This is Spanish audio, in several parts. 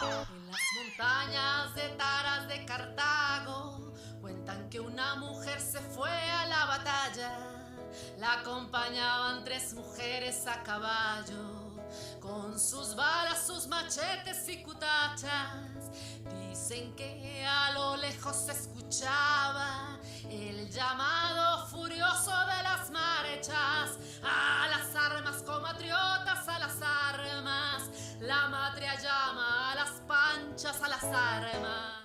En las montañas de Taras de Cartago cuentan que una mujer se fue a la batalla. La acompañaban 3 mujeres a caballo, con sus balas, sus machetes y cutachas. Dicen que a lo lejos se escuchaba el llamado furioso de las marechas. A las armas, compatriotas, a las armas. La matria llama a las panchas, a las armas.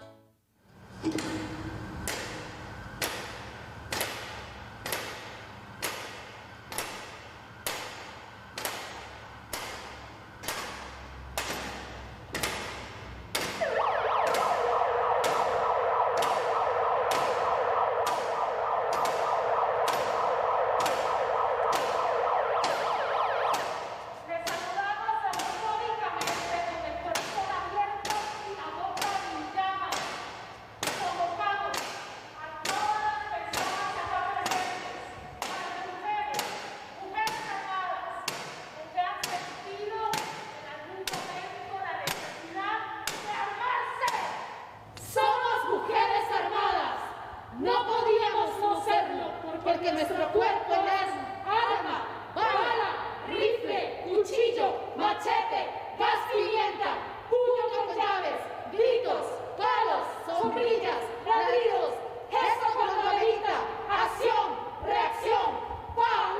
Porque nuestro cuerpo es arma, bala, rifle, cuchillo, machete, gas pimienta, puño con llaves, gritos, palos, sombrillas, ladridos, gesto con la varita, acción, reacción, palabra.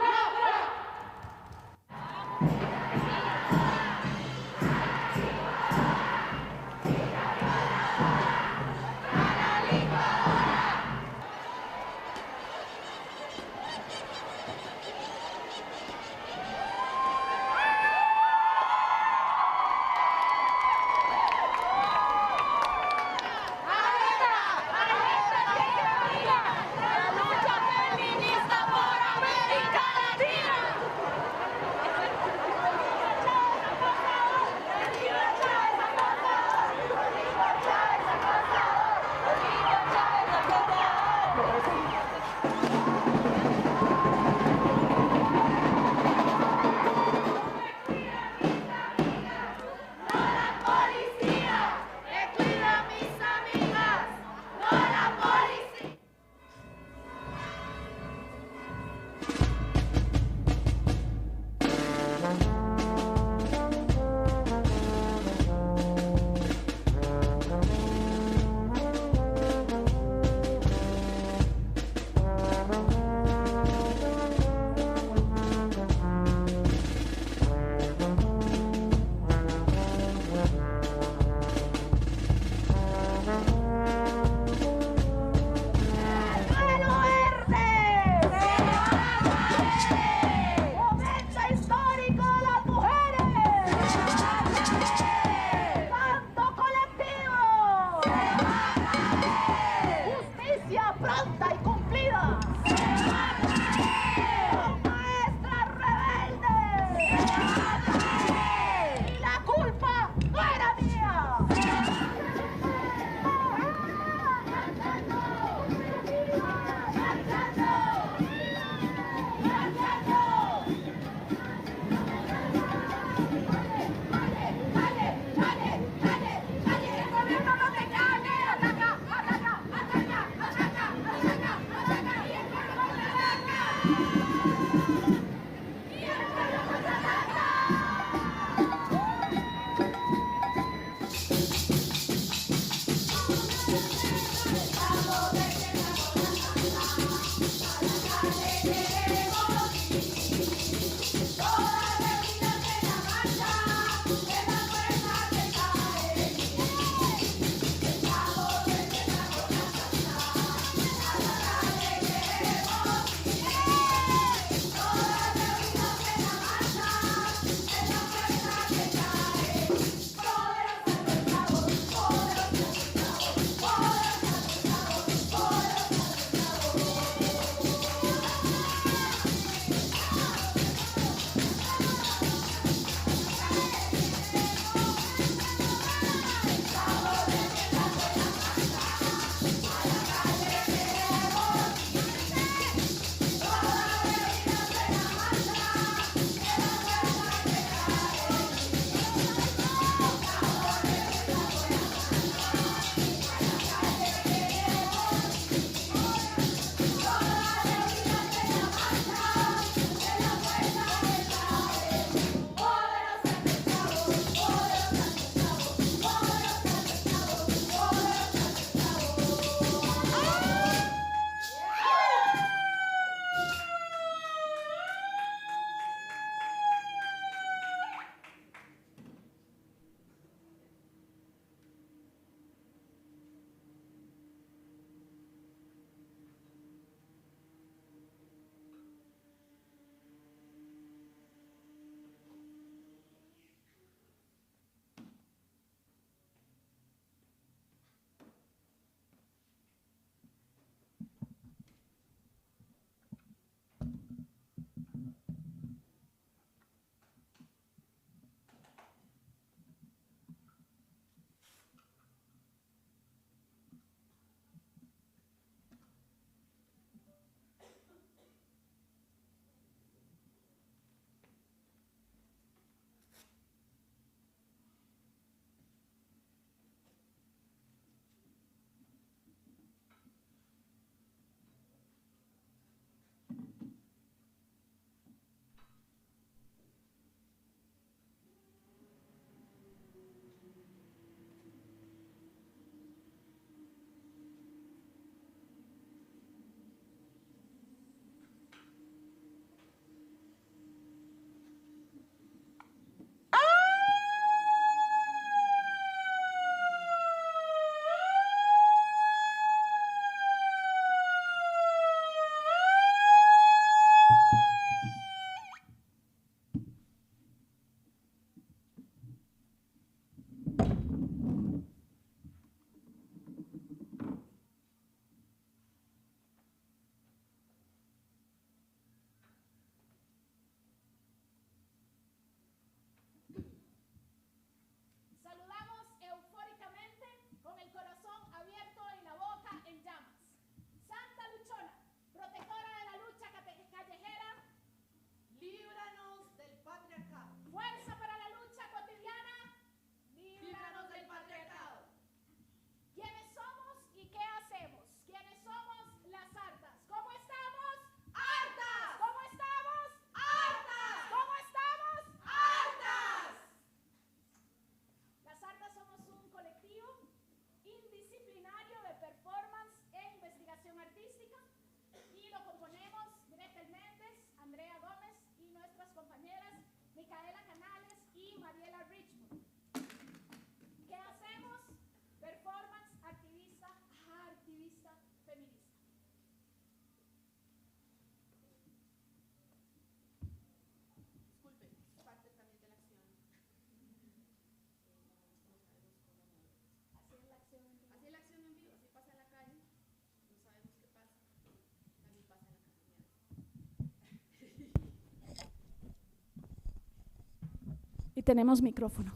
tenemos micrófono.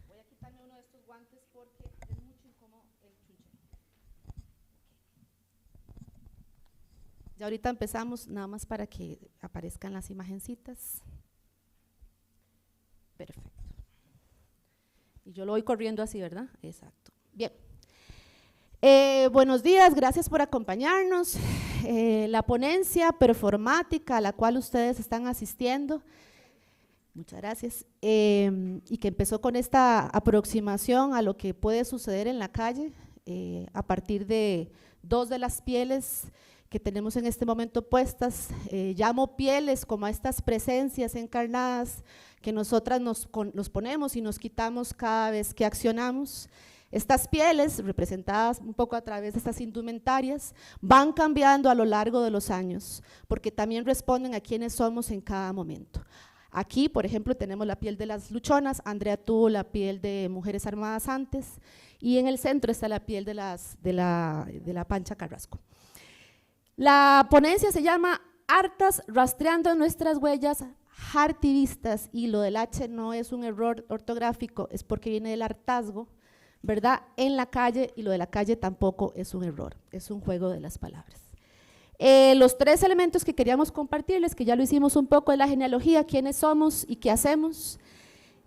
Voy a quitarme uno de estos guantes porque es mucho incómodo el chunche. Ya ahorita empezamos, nada más para que aparezcan las imagencitas. Perfecto. Y yo lo voy corriendo así, ¿verdad? Exacto. Bien. Buenos días, gracias por acompañarnos. La ponencia performática a la cual ustedes están asistiendo, muchas gracias, y que empezó con esta aproximación a lo que puede suceder en la calle a partir de dos de las pieles que tenemos en este momento puestas. Llamo pieles como a estas presencias encarnadas que nosotras nos ponemos y nos quitamos cada vez que accionamos. Estas pieles, representadas un poco a través de estas indumentarias, van cambiando a lo largo de los años, porque también responden a quiénes somos en cada momento. Aquí, por ejemplo, tenemos la piel de las luchonas, Andrea tuvo la piel de mujeres armadas antes, y en el centro está la piel de la Pancha Carrasco. La ponencia se llama Hartas rastreando nuestras huellas hartivistas, y lo del H no es un error ortográfico, es porque viene del hartazgo, ¿verdad? En la calle, y lo de la calle tampoco es un error, es un juego de las palabras. Los tres elementos que queríamos compartirles, que ya lo hicimos un poco, de la genealogía, quiénes somos y qué hacemos,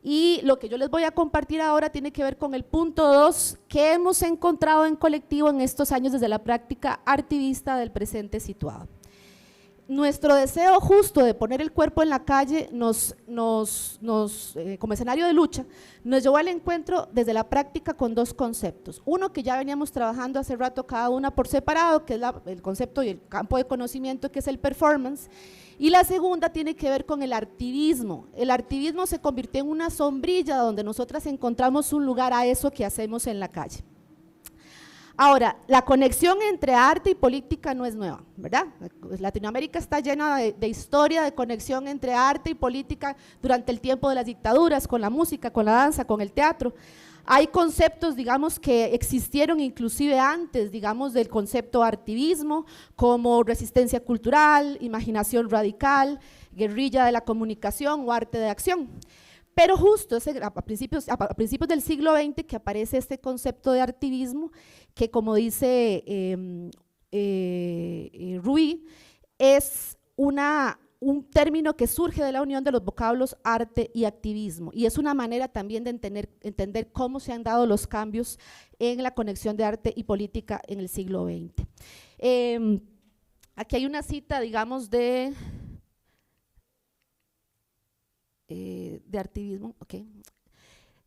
y lo que yo les voy a compartir ahora tiene que ver con el punto 2, que hemos encontrado en colectivo en estos años desde la práctica artivista del presente situado. Nuestro deseo justo de poner el cuerpo en la calle como escenario de lucha, nos llevó al encuentro desde la práctica con dos conceptos. Uno que ya veníamos trabajando hace rato cada una por separado, que es el concepto y el campo de conocimiento, que es el performance, y la segunda tiene que ver con el artivismo. El artivismo se convirtió en una sombrilla donde nosotras encontramos un lugar a eso que hacemos en la calle. Ahora, la conexión entre arte y política no es nueva, ¿verdad? Latinoamérica está llena de historia de conexión entre arte y política durante el tiempo de las dictaduras, con la música, con la danza, con el teatro. Hay conceptos, digamos, que existieron inclusive antes, digamos, del concepto artivismo, como resistencia cultural, imaginación radical, guerrilla de la comunicación o arte de acción. Pero justo a principios del siglo XX que aparece este concepto de artivismo, que como dice Ruy, es un término que surge de la unión de los vocablos arte y activismo, y es una manera también de entender cómo se han dado los cambios en la conexión de arte y política en el siglo XX. Aquí hay una cita, digamos, de artivismo,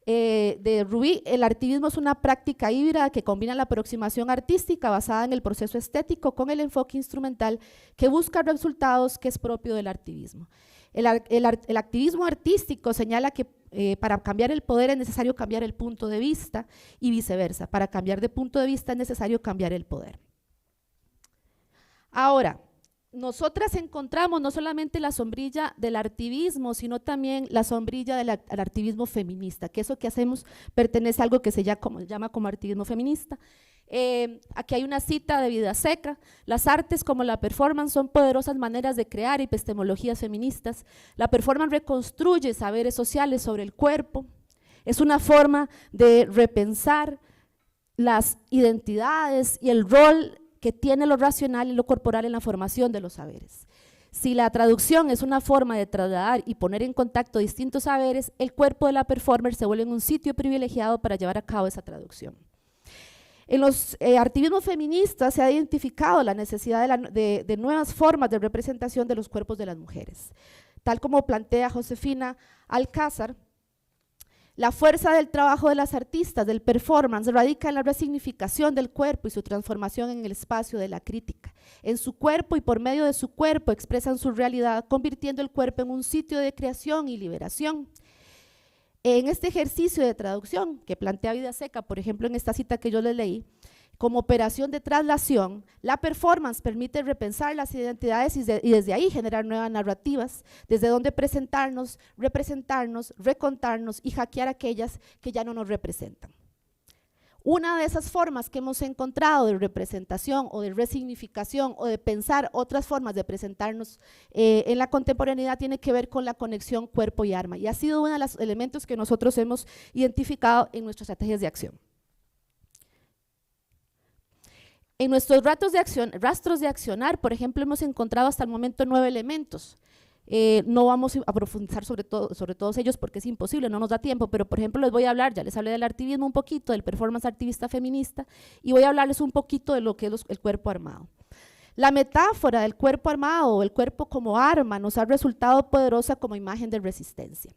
de Rubí. El artivismo es una práctica híbrida que combina la aproximación artística basada en el proceso estético con el enfoque instrumental que busca resultados que es propio del artivismo. El activismo artístico señala que para cambiar el poder es necesario cambiar el punto de vista y viceversa, para cambiar de punto de vista es necesario cambiar el poder. Ahora, nosotras encontramos no solamente la sombrilla del artivismo, sino también la sombrilla al artivismo feminista, que eso que hacemos pertenece a algo que se llama como artivismo feminista. Aquí hay una cita de Vidaseca: las artes como la performance son poderosas maneras de crear epistemologías feministas. La performance reconstruye saberes sociales sobre el cuerpo, es una forma de repensar las identidades y el rol que tiene lo racional y lo corporal en la formación de los saberes. Si la traducción es una forma de trasladar y poner en contacto distintos saberes, el cuerpo de la performer se vuelve un sitio privilegiado para llevar a cabo esa traducción. En los artivismos feministas se ha identificado la necesidad de nuevas formas de representación de los cuerpos de las mujeres. Tal como plantea Josefina Alcázar, la fuerza del trabajo de las artistas, del performance, radica en la resignificación del cuerpo y su transformación en el espacio de la crítica. En su cuerpo y por medio de su cuerpo expresan su realidad, convirtiendo el cuerpo en un sitio de creación y liberación. En este ejercicio de traducción que plantea Vidaseca, por ejemplo en esta cita que yo les leí, como operación de traslación, la performance permite repensar las identidades y desde ahí generar nuevas narrativas, desde donde presentarnos, representarnos, recontarnos y hackear aquellas que ya no nos representan. Una de esas formas que hemos encontrado de representación o de resignificación o de pensar otras formas de presentarnos en la contemporaneidad tiene que ver con la conexión cuerpo y arma, y ha sido uno de los elementos que nosotros hemos identificado en nuestras estrategias de acción. En nuestros rastros de accionar, por ejemplo, hemos encontrado hasta el momento 9 elementos. No vamos a profundizar sobre todos ellos porque es imposible, no nos da tiempo, pero por ejemplo les voy a hablar, ya les hablé del activismo un poquito, del performance activista feminista, y voy a hablarles un poquito de lo que es el cuerpo armado. La metáfora del cuerpo armado o el cuerpo como arma nos ha resultado poderosa como imagen de resistencia.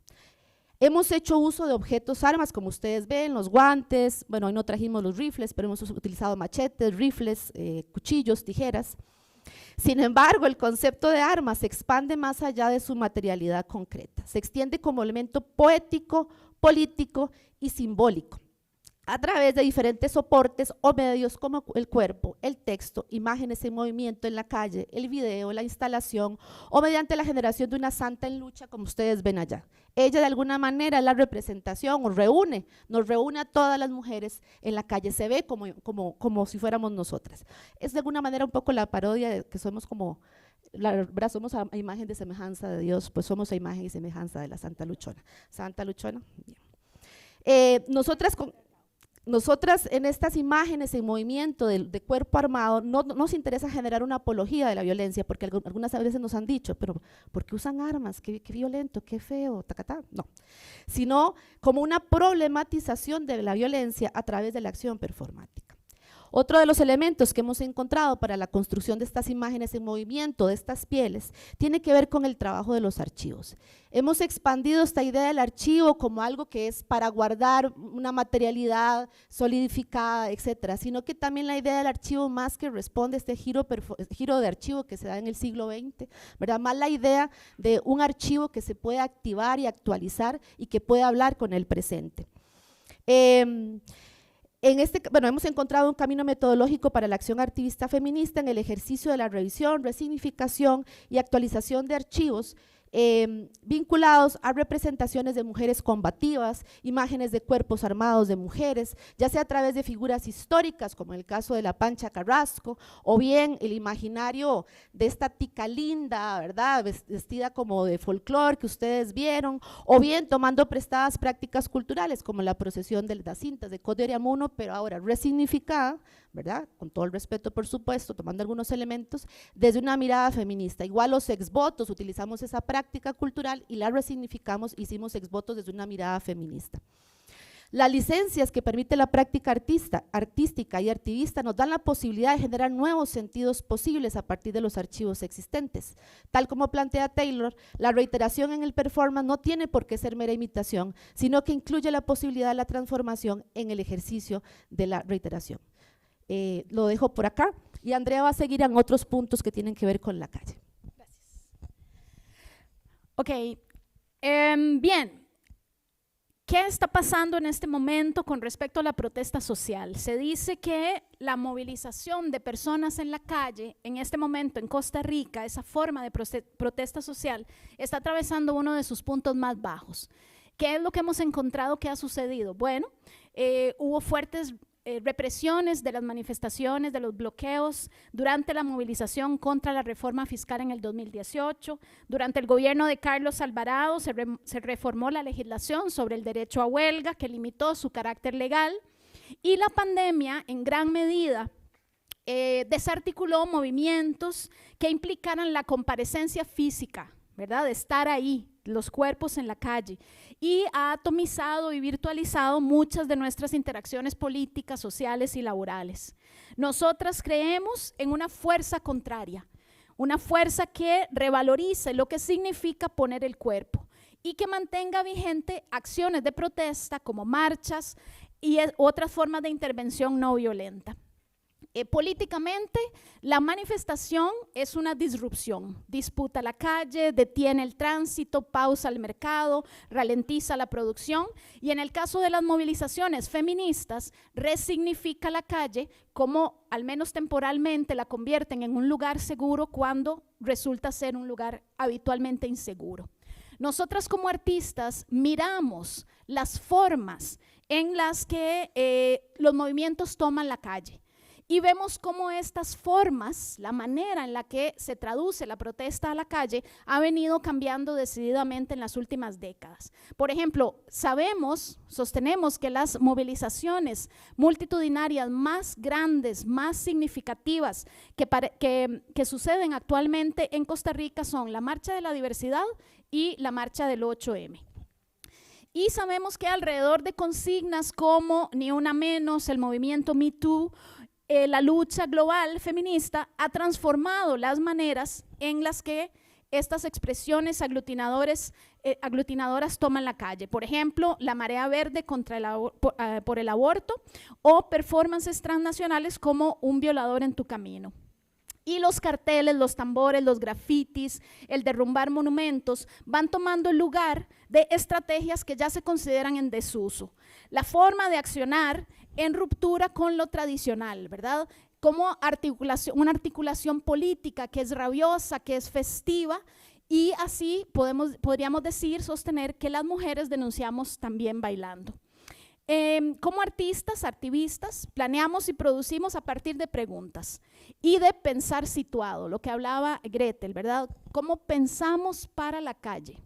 Hemos hecho uso de objetos armas, como ustedes ven, los guantes, bueno, hoy no trajimos los rifles, pero hemos utilizado machetes, rifles, cuchillos, tijeras. Sin embargo, el concepto de arma se expande más allá de su materialidad concreta, se extiende como elemento poético, político y simbólico, a través de diferentes soportes o medios como el cuerpo, el texto, imágenes en movimiento en la calle, el video, la instalación o mediante la generación de una santa en lucha, como ustedes ven allá. Ella de alguna manera es la representación, nos reúne a todas las mujeres en la calle, se ve como si fuéramos nosotras. Es de alguna manera un poco la parodia de que somos como, somos a imagen de semejanza de Dios, pues somos a imagen y semejanza de la Santa Luchona. Santa Luchona, bien. Nosotras en estas imágenes en movimiento de cuerpo armado no nos interesa generar una apología de la violencia, porque algunas veces nos han dicho, pero ¿por qué usan armas? Qué violento, qué feo, tacatá. No, sino como una problematización de la violencia a través de la acción performática. Otro de los elementos que hemos encontrado para la construcción de estas imágenes en movimiento, de estas pieles, tiene que ver con el trabajo de los archivos. Hemos expandido esta idea del archivo como algo que es para guardar una materialidad solidificada, etcétera, sino que también la idea del archivo más que responde a este giro de archivo que se da en el siglo XX, ¿verdad? Más la idea de un archivo que se puede activar y actualizar y que puede hablar con el presente. Hemos encontrado un camino metodológico para la acción activista feminista en el ejercicio de la revisión, resignificación y actualización de archivos vinculados a representaciones de mujeres combativas, imágenes de cuerpos armados de mujeres, ya sea a través de figuras históricas como en el caso de la Pancha Carrasco, o bien el imaginario de esta tica linda, ¿verdad?, vestida como de folclore que ustedes vieron, o bien tomando prestadas prácticas culturales como la procesión de las cintas de Code Oriamuno, pero ahora resignificada, ¿verdad?, con todo el respeto por supuesto, tomando algunos elementos desde una mirada feminista. Igual los exvotos, utilizamos esa práctica cultural y la resignificamos, hicimos exvotos desde una mirada feminista. Las licencias que permite la práctica artística y activista nos dan la posibilidad de generar nuevos sentidos posibles a partir de los archivos existentes. Tal como plantea Taylor, la reiteración en el performance no tiene por qué ser mera imitación, sino que incluye la posibilidad de la transformación en el ejercicio de la reiteración. Lo dejo por acá y Andrea va a seguir en otros puntos que tienen que ver con la calle. Ok, bien, ¿qué está pasando en este momento con respecto a la protesta social? Se dice que la movilización de personas en la calle en este momento en Costa Rica, esa forma de protesta social, está atravesando uno de sus puntos más bajos. ¿Qué es lo que hemos encontrado que ha sucedido? Bueno, hubo fuertes represiones de las manifestaciones, de los bloqueos durante la movilización contra la reforma fiscal en el 2018. Durante el gobierno de Carlos Alvarado se reformó la legislación sobre el derecho a huelga que limitó su carácter legal, y la pandemia en gran medida desarticuló movimientos que implicaran la comparecencia física, ¿verdad?, de estar ahí, los cuerpos en la calle, y ha atomizado y virtualizado muchas de nuestras interacciones políticas, sociales y laborales. Nosotras creemos en una fuerza contraria, una fuerza que revalorice lo que significa poner el cuerpo y que mantenga vigente acciones de protesta como marchas y otras formas de intervención no violenta. Políticamente, la manifestación es una disrupción, disputa la calle, detiene el tránsito, pausa el mercado, ralentiza la producción, y en el caso de las movilizaciones feministas, resignifica la calle como, al menos temporalmente, la convierten en un lugar seguro cuando resulta ser un lugar habitualmente inseguro. Nosotras como artistas miramos las formas en las que los movimientos toman la calle. Y vemos cómo estas formas, la manera en la que se traduce la protesta a la calle, ha venido cambiando decididamente en las últimas décadas. Por ejemplo, sostenemos que las movilizaciones multitudinarias más grandes, más significativas que suceden actualmente en Costa Rica son la Marcha de la Diversidad y la Marcha del 8M. Y sabemos que alrededor de consignas como Ni Una Menos, el movimiento Me Too, la lucha global feminista ha transformado las maneras en las que estas expresiones aglutinadoras toman la calle. Por ejemplo, la marea verde por el aborto o performances transnacionales como Un violador en tu camino. Y los carteles, los tambores, los grafitis, el derrumbar monumentos van tomando el lugar de estrategias que ya se consideran en desuso. La forma de accionar en ruptura con lo tradicional, ¿verdad? Como una articulación política que es rabiosa, que es festiva, y así podríamos sostener que las mujeres denunciamos también bailando. Como artistas, activistas, planeamos y producimos a partir de preguntas y de pensar situado, lo que hablaba Gretel, ¿verdad? ¿Cómo pensamos para la calle?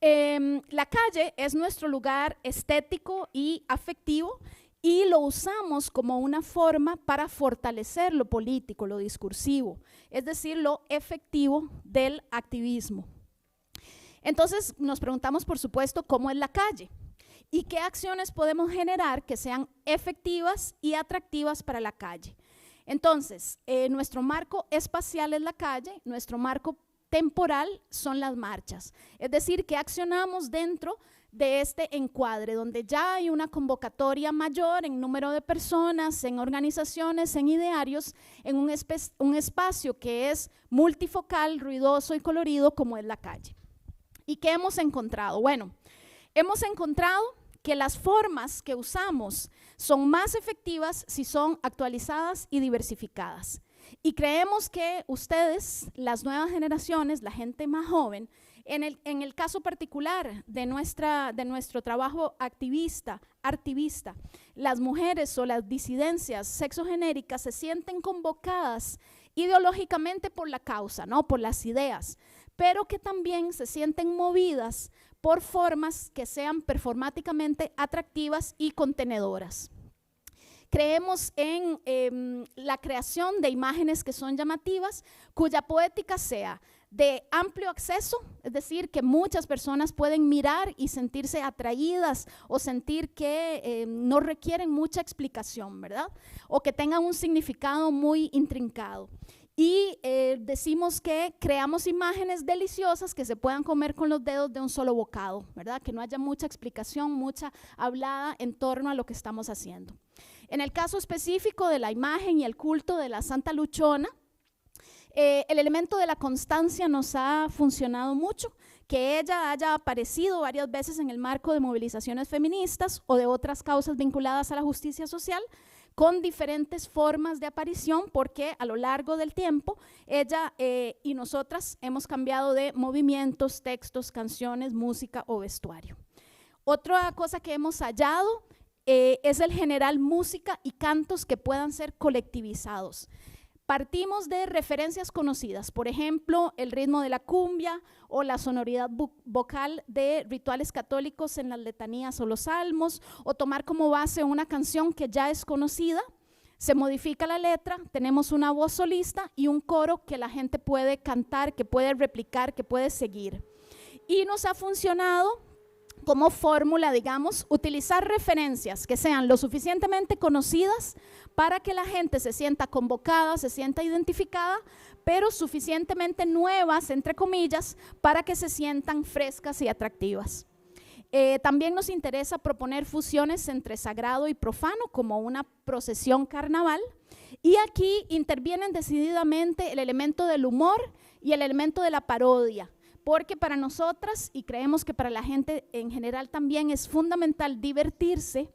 La calle es nuestro lugar estético y afectivo y lo usamos como una forma para fortalecer lo político, lo discursivo, es decir, lo efectivo del activismo. Entonces nos preguntamos, por supuesto, ¿cómo es la calle? ¿Y qué acciones podemos generar que sean efectivas y atractivas para la calle? Entonces, nuestro marco espacial es la calle, nuestro marco temporal son las marchas. Es decir, que accionamos dentro de este encuadre, donde ya hay una convocatoria mayor en número de personas, en organizaciones, en idearios, en un espacio que es multifocal, ruidoso y colorido como es la calle. ¿Y qué hemos encontrado? Bueno, hemos encontrado que las formas que usamos son más efectivas si son actualizadas y diversificadas. Y creemos que ustedes, las nuevas generaciones, la gente más joven, en el caso particular de nuestro trabajo activista, las mujeres o las disidencias sexogenéricas se sienten convocadas ideológicamente por la causa, ¿no? Por las ideas, pero que también se sienten movidas por formas que sean performáticamente atractivas y contenedoras. Creemos en la creación de imágenes que son llamativas, cuya poética sea de amplio acceso, es decir, que muchas personas pueden mirar y sentirse atraídas o sentir que no requieren mucha explicación, ¿verdad? O que tengan un significado muy intrincado. Y decimos que creamos imágenes deliciosas que se puedan comer con los dedos de un solo bocado, ¿verdad? Que no haya mucha explicación, mucha hablada en torno a lo que estamos haciendo. En el caso específico de la imagen y el culto de la Santa Luchona, el elemento de la constancia nos ha funcionado mucho, que ella haya aparecido varias veces en el marco de movilizaciones feministas o de otras causas vinculadas a la justicia social, con diferentes formas de aparición, porque a lo largo del tiempo ella y nosotras hemos cambiado de movimientos, textos, canciones, música o vestuario. Otra cosa que hemos hallado es el generar música y cantos que puedan ser colectivizados. Partimos de referencias conocidas, por ejemplo, el ritmo de la cumbia o la sonoridad vocal de rituales católicos en las letanías o los salmos, o tomar como base una canción que ya es conocida, se modifica la letra, tenemos una voz solista y un coro que la gente puede cantar, que puede replicar, que puede seguir. Y nos ha funcionado como fórmula, digamos, utilizar referencias que sean lo suficientemente conocidas para que la gente se sienta convocada, se sienta identificada, pero suficientemente nuevas, entre comillas, para que se sientan frescas y atractivas. También nos interesa proponer fusiones entre sagrado y profano, como una procesión carnaval, y aquí intervienen decididamente el elemento del humor y el elemento de la parodia, porque para nosotras, y creemos que para la gente en general también, es fundamental divertirse,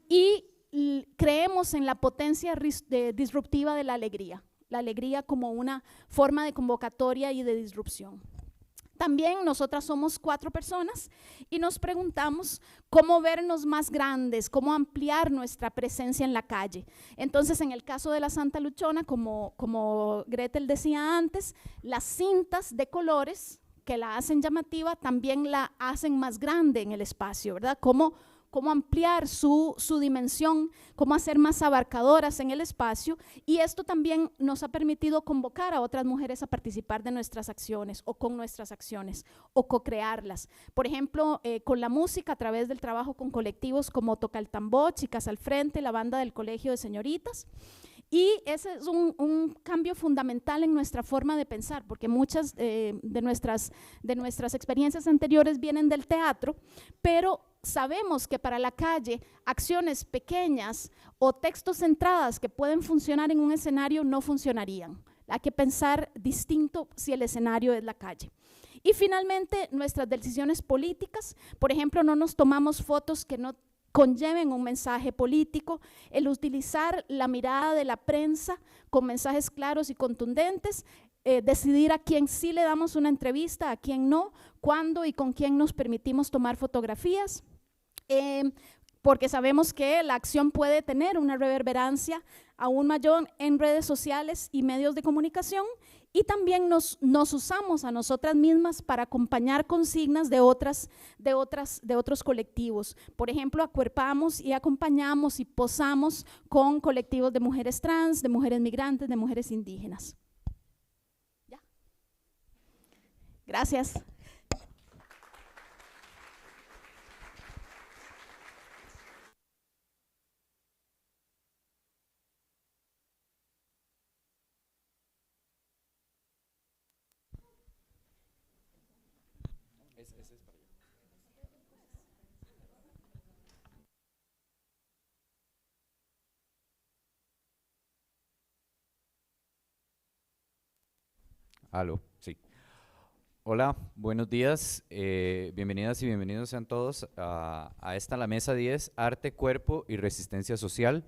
y creemos en la potencia disruptiva de la alegría como una forma de convocatoria y de disrupción. También nosotras somos 4 personas y nos preguntamos cómo vernos más grandes, cómo ampliar nuestra presencia en la calle. Entonces, en el caso de la Santa Luchona, como Gretel decía antes, las cintas de colores que la hacen llamativa también la hacen más grande en el espacio, ¿verdad? Cómo ampliar su dimensión, cómo hacer más abarcadoras en el espacio, y esto también nos ha permitido convocar a otras mujeres a participar de nuestras acciones o con nuestras acciones o co-crearlas. Por ejemplo, con la música a través del trabajo con colectivos como Toca el Tambor, Chicas al Frente, la banda del Colegio de Señoritas. Y ese es un cambio fundamental en nuestra forma de pensar, porque muchas de nuestras experiencias anteriores vienen del teatro, pero sabemos que para la calle acciones pequeñas o textos centradas que pueden funcionar en un escenario no funcionarían. Hay que pensar distinto si el escenario es la calle. Y finalmente, nuestras decisiones políticas, por ejemplo, no nos tomamos fotos que no conlleven un mensaje político, el utilizar la mirada de la prensa con mensajes claros y contundentes, decidir a quién sí le damos una entrevista, a quién no, cuándo y con quién nos permitimos tomar fotografías, porque sabemos que la acción puede tener una reverberancia aún mayor en redes sociales y medios de comunicación, y también nos usamos a nosotras mismas para acompañar consignas de otros colectivos. Por ejemplo, acuerpamos y acompañamos y posamos con colectivos de mujeres trans, de mujeres migrantes, de mujeres indígenas. ¿Ya? Gracias. Aló, sí. Hola, buenos días, bienvenidas y bienvenidos sean todos a esta, la mesa 10, Arte, Cuerpo y Resistencia Social.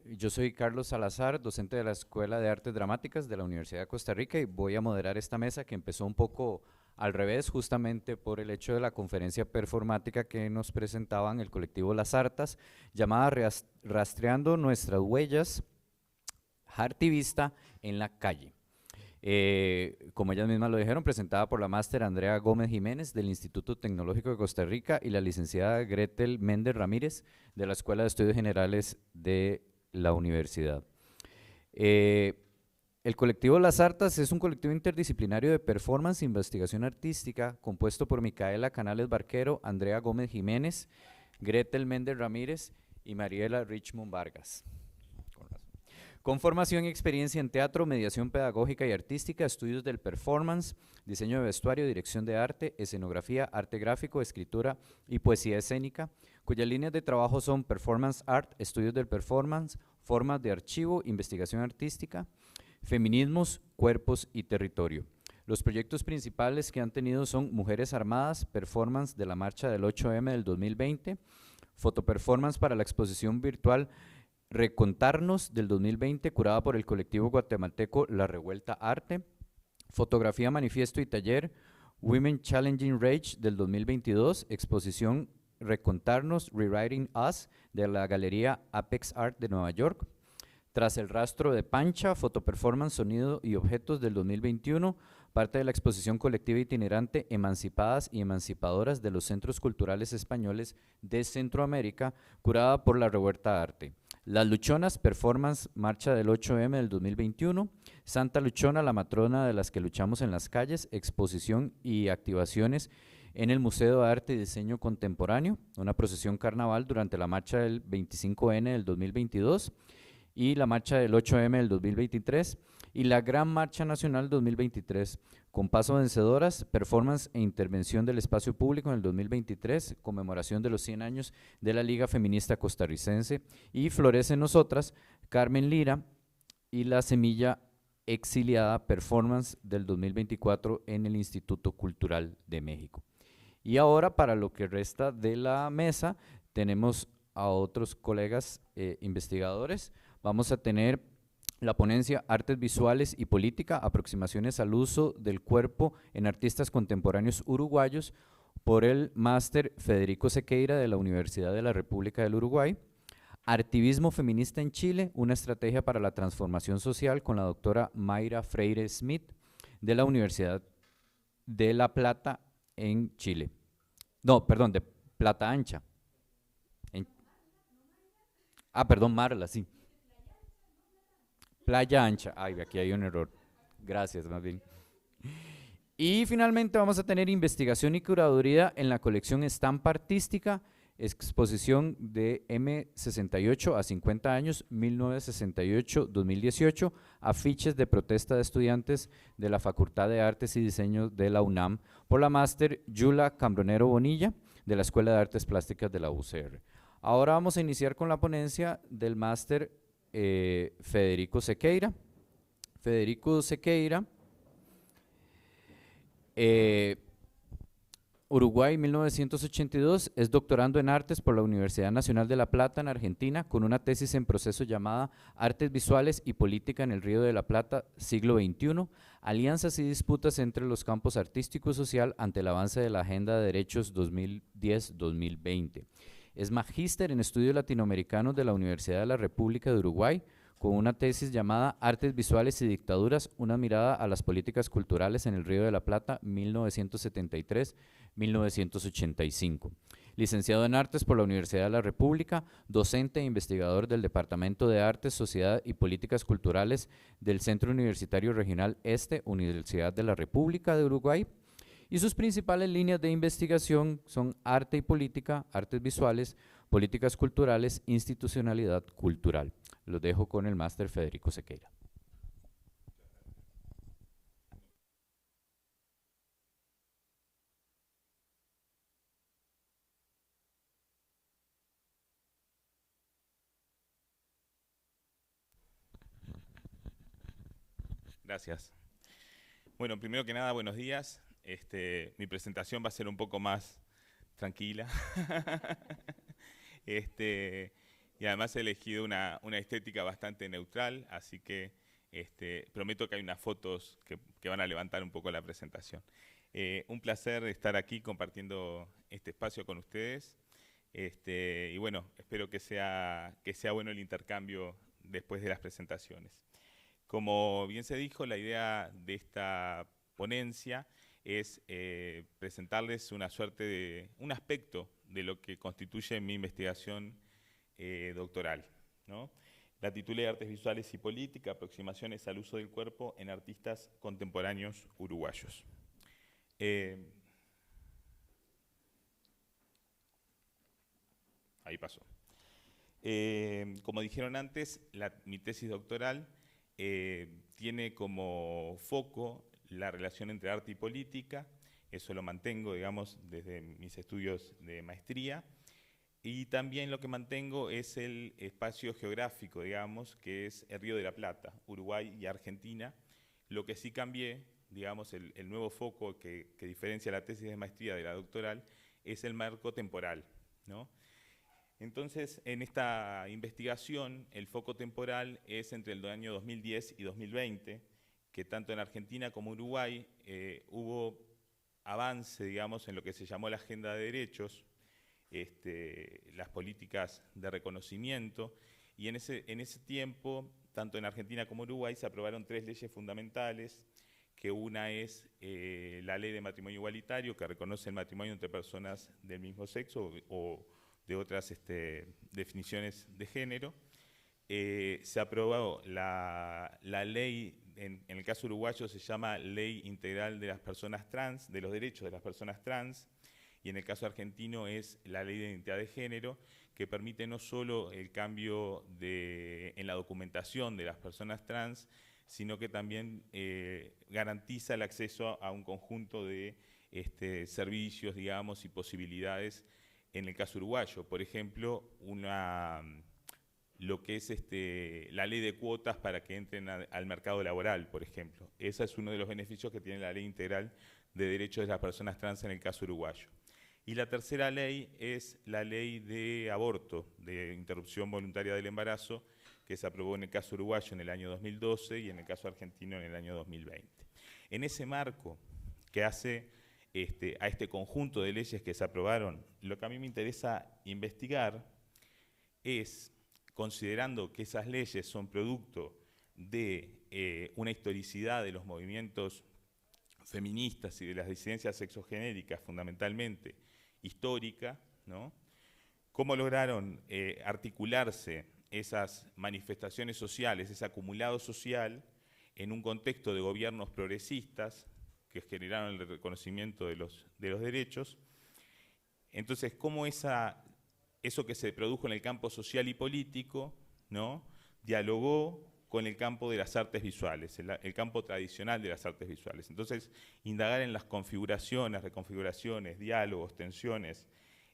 Yo soy Carlos Salazar, docente de la Escuela de Artes Dramáticas de la Universidad de Costa Rica, y voy a moderar esta mesa que empezó un poco al revés, justamente por el hecho de la conferencia performática que nos presentaban el colectivo Las Artas, llamada Rastreando nuestras huellas, artivista en la calle. Como ellas mismas lo dijeron, presentada por la máster Andrea Gómez Jiménez del Instituto Tecnológico de Costa Rica y la licenciada Gretel Méndez Ramírez de la Escuela de Estudios Generales de la Universidad. El colectivo Las Artas es un colectivo interdisciplinario de performance e investigación artística compuesto por Micaela Canales Barquero, Andrea Gómez Jiménez, Gretel Méndez Ramírez y Mariela Richmond Vargas. Con formación y experiencia en teatro, mediación pedagógica y artística, estudios del performance, diseño de vestuario, dirección de arte, escenografía, arte gráfico, escritura y poesía escénica, cuyas líneas de trabajo son performance art, estudios del performance, formas de archivo, investigación artística, feminismos, cuerpos y territorio. Los proyectos principales que han tenido son Mujeres Armadas, performance de la marcha del 8M del 2020, fotoperformance para la exposición virtual Recontarnos del 2020, curada por el colectivo guatemalteco La Revuelta Arte, fotografía, manifiesto y taller Women Challenging Rage del 2022, exposición Recontarnos, Rewriting Us de la galería Apex Art de Nueva York, Tras el rastro de Pancha, fotoperformance, sonido y objetos del 2021, parte de la exposición colectiva itinerante Emancipadas y Emancipadoras de los Centros Culturales Españoles de Centroamérica, curada por La Revuelta Arte. Las Luchonas, performance, marcha del 8M del 2021, Santa Luchona, la matrona de las que luchamos en las calles, exposición y activaciones en el Museo de Arte y Diseño Contemporáneo, una procesión carnaval durante la marcha del 25N del 2022 y la marcha del 8M del 2023 y la Gran Marcha Nacional 2023, con paso vencedoras, performance e intervención del espacio público en el 2023, conmemoración de los 100 años de la Liga Feminista Costarricense, y Florece en Nosotras, Carmen Lira y La Semilla Exiliada, performance del 2024 en el Instituto Cultural de México. Y ahora, para lo que resta de la mesa, tenemos a otros colegas investigadores. Vamos a tener la ponencia Artes Visuales y Política, aproximaciones al uso del cuerpo en artistas contemporáneos uruguayos, por el máster Federico Sequeira de la Universidad de la República del Uruguay. Artivismo feminista en Chile, una estrategia para la transformación social, con la doctora Mayra Freire Smith de la Universidad de La Plata en Chile. No, perdón, de Plata Ancha. Perdón, Marla, sí. Playa Ancha. Ay, aquí hay un error. Gracias, más bien. Y finalmente vamos a tener investigación y curaduría en la colección Estampa Artística, exposición de M68 a 50 años, 1968-2018, afiches de protesta de estudiantes de la Facultad de Artes y Diseño de la UNAM, por la máster Yula Cambronero Bonilla, de la Escuela de Artes Plásticas de la UCR. Ahora vamos a iniciar con la ponencia del máster Federico Sequeira. Federico Sequeira, Uruguay 1982, es doctorando en artes por la Universidad Nacional de La Plata en Argentina, con una tesis en proceso llamada Artes Visuales y Política en el Río de la Plata, siglo XXI, alianzas y disputas entre los campos artístico y social ante el avance de la Agenda de Derechos 2010-2020. Es magíster en estudios latinoamericanos de la Universidad de la República de Uruguay, con una tesis llamada Artes Visuales y Dictaduras, una mirada a las políticas culturales en el Río de la Plata, 1973-1985. Licenciado en Artes por la Universidad de la República, docente e investigador del Departamento de Artes, Sociedad y Políticas Culturales del Centro Universitario Regional Este, Universidad de la República de Uruguay, y sus principales líneas de investigación son arte y política, artes visuales, políticas culturales, institucionalidad cultural. Los dejo con el máster Federico Sequeira. Gracias. Bueno, primero que nada, buenos días. Mi presentación va a ser un poco más tranquila. Y además he elegido una estética bastante neutral, así que prometo que hay unas fotos que van a levantar un poco la presentación. Un placer estar aquí compartiendo este espacio con ustedes. Y bueno, espero que sea bueno el intercambio después de las presentaciones. Como bien se dijo, la idea de esta ponencia es presentarles una suerte de un aspecto de lo que constituye mi investigación doctoral, ¿no? La titulé Artes Visuales y Política, aproximaciones al uso del cuerpo en artistas contemporáneos uruguayos. Ahí pasó. Como dijeron antes, mi tesis doctoral tiene como foco la relación entre arte y política. Eso lo mantengo, digamos, desde mis estudios de maestría. Y también lo que mantengo es el espacio geográfico, digamos, que es el Río de la Plata, Uruguay y Argentina. Lo que sí cambié, digamos, el nuevo foco que diferencia la tesis de maestría de la doctoral es el marco temporal, ¿no? Entonces, en esta investigación, el foco temporal es entre el año 2010 y 2020, que tanto en Argentina como Uruguay hubo avance, digamos, en lo que se llamó la Agenda de Derechos, las políticas de reconocimiento, y en ese tiempo, tanto en Argentina como Uruguay, se aprobaron 3 leyes fundamentales, que una es la Ley de Matrimonio Igualitario, que reconoce el matrimonio entre personas del mismo sexo o de otras definiciones de género. Se aprobó la ley, en el caso uruguayo se llama Ley Integral de las Personas Trans, de los Derechos de las Personas Trans, y en el caso argentino es la Ley de Identidad de Género, que permite no solo el cambio en la documentación de las personas trans, sino que también garantiza el acceso a un conjunto de servicios, digamos, y posibilidades en el caso uruguayo. Por ejemplo, lo que es la ley de cuotas para que entren al mercado laboral, por ejemplo. Ese es uno de los beneficios que tiene la Ley Integral de Derechos de las Personas Trans en el caso uruguayo. Y la tercera ley es la ley de aborto, de interrupción voluntaria del embarazo, que se aprobó en el caso uruguayo en el año 2012 y en el caso argentino en el año 2020. En ese marco que hace a este conjunto de leyes que se aprobaron, lo que a mí me interesa investigar es, considerando que esas leyes son producto de una historicidad de los movimientos feministas y de las disidencias sexogenéricas, fundamentalmente histórica, ¿no? Cómo lograron articularse esas manifestaciones sociales, ese acumulado social, en un contexto de gobiernos progresistas que generaron el reconocimiento de los derechos. Entonces, cómo eso que se produjo en el campo social y político, ¿no?, dialogó con el campo de las artes visuales, el campo tradicional de las artes visuales. Entonces, indagar en las configuraciones, reconfiguraciones, diálogos, tensiones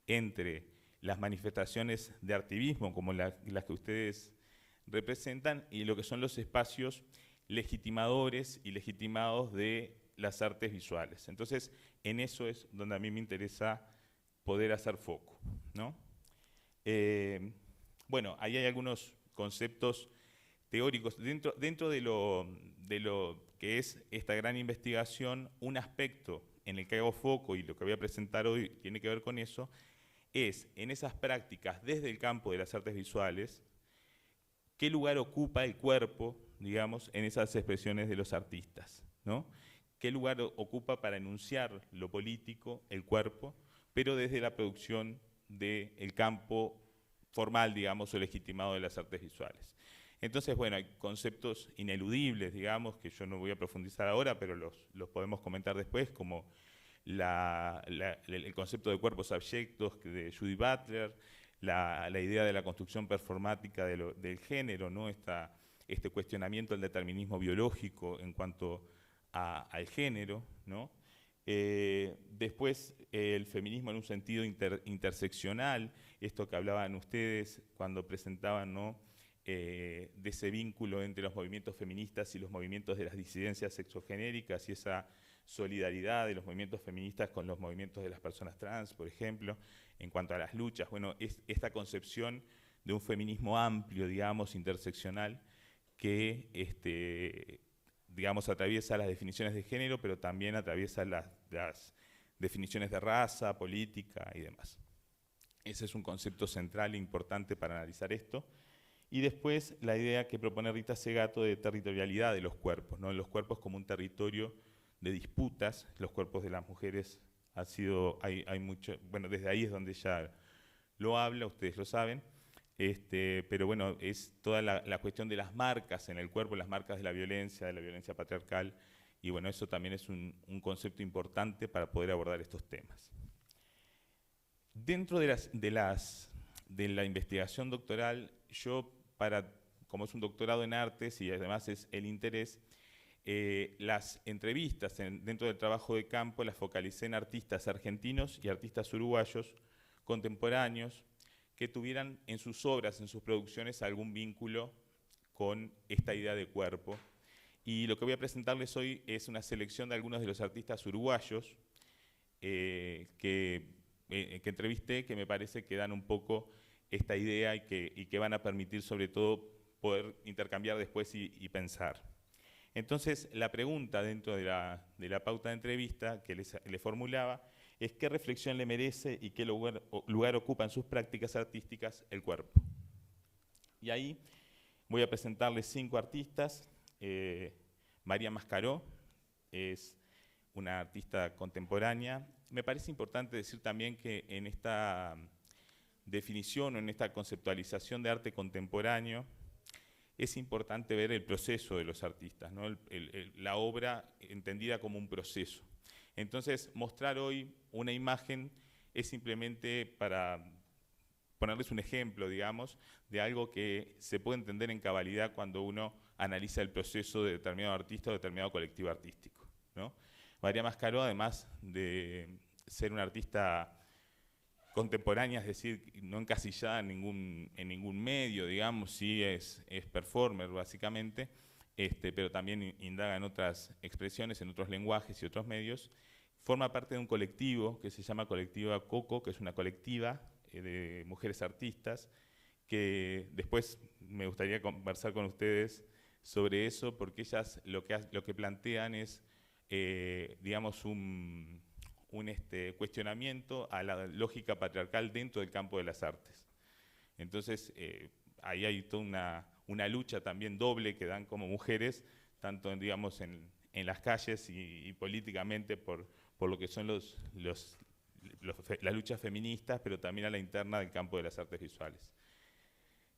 entre las manifestaciones de artivismo, como las que ustedes representan, y lo que son los espacios legitimadores y legitimados de las artes visuales. Entonces, en eso es donde a mí me interesa poder hacer foco, ¿no? Bueno, ahí hay algunos conceptos teóricos. Dentro de lo que es esta gran investigación, un aspecto en el que hago foco, y lo que voy a presentar hoy tiene que ver con eso, es en esas prácticas desde el campo de las artes visuales, qué lugar ocupa el cuerpo, digamos, en esas expresiones de los artistas, ¿no? Qué lugar ocupa para enunciar lo político, el cuerpo, pero desde la producción del campo formal, digamos, o legitimado de las artes visuales. Entonces, bueno, hay conceptos ineludibles, digamos, que yo no voy a profundizar ahora, pero los podemos comentar después, como el concepto de cuerpos abyectos de Judith Butler, la idea de la construcción performática del género, ¿no? Este cuestionamiento del determinismo biológico en cuanto al género, ¿no? Después el feminismo en un sentido interseccional, esto que hablaban ustedes cuando presentaban, ¿no?, de ese vínculo entre los movimientos feministas y los movimientos de las disidencias sexogenéricas y esa solidaridad de los movimientos feministas con los movimientos de las personas trans, por ejemplo, en cuanto a las luchas. Bueno, es esta concepción de un feminismo amplio, digamos, interseccional, que digamos, atraviesa las definiciones de género, pero también atraviesa las definiciones de raza, política y demás. Ese es un concepto central e importante para analizar esto. Y después la idea que propone Rita Segato de territorialidad de los cuerpos, ¿no? Los cuerpos como un territorio de disputas. Los cuerpos de las mujeres hay mucho, bueno, desde ahí es donde ella lo habla, ustedes lo saben. Pero bueno, es toda la cuestión de las marcas en el cuerpo, las marcas de la violencia patriarcal, y bueno, eso también es un concepto importante para poder abordar estos temas. Dentro de la investigación doctoral, yo, como es un doctorado en artes y además es el interés, las entrevistas dentro del trabajo de campo las focalicé en artistas argentinos y artistas uruguayos contemporáneos, que tuvieran en sus obras, en sus producciones, algún vínculo con esta idea de cuerpo. Y lo que voy a presentarles hoy es una selección de algunos de los artistas uruguayos que entrevisté, que me parece que dan un poco esta idea y que van a permitir, sobre todo, poder intercambiar después y pensar. Entonces, la pregunta dentro de la pauta de entrevista que les formulaba es qué reflexión le merece y qué lugar ocupa en sus prácticas artísticas el cuerpo. Y ahí voy a presentarles 5 artistas. María Mascaró es una artista contemporánea. Me parece importante decir también que en esta definición o en esta conceptualización de arte contemporáneo es importante ver el proceso de los artistas, ¿no? La obra entendida como un proceso. Entonces, mostrar hoy una imagen es simplemente para ponerles un ejemplo, digamos, de algo que se puede entender en cabalidad cuando uno analiza el proceso de determinado artista o determinado colectivo artístico, ¿no? María Mascaró, además de ser una artista contemporánea, es decir, no encasillada en ningún medio, digamos, sí es performer básicamente, pero también indaga en otras expresiones, en otros lenguajes y otros medios. forma parte de un colectivo que se llama Colectiva Coco, que es una colectiva de mujeres artistas, que después me gustaría conversar con ustedes sobre eso, porque ellas lo que plantean es, digamos, un cuestionamiento a la lógica patriarcal dentro del campo de las artes. Entonces, ahí hay toda una lucha también doble que dan como mujeres, tanto digamos, en las calles y políticamente por lo que son las luchas feministas, pero también a la interna del campo de las artes visuales.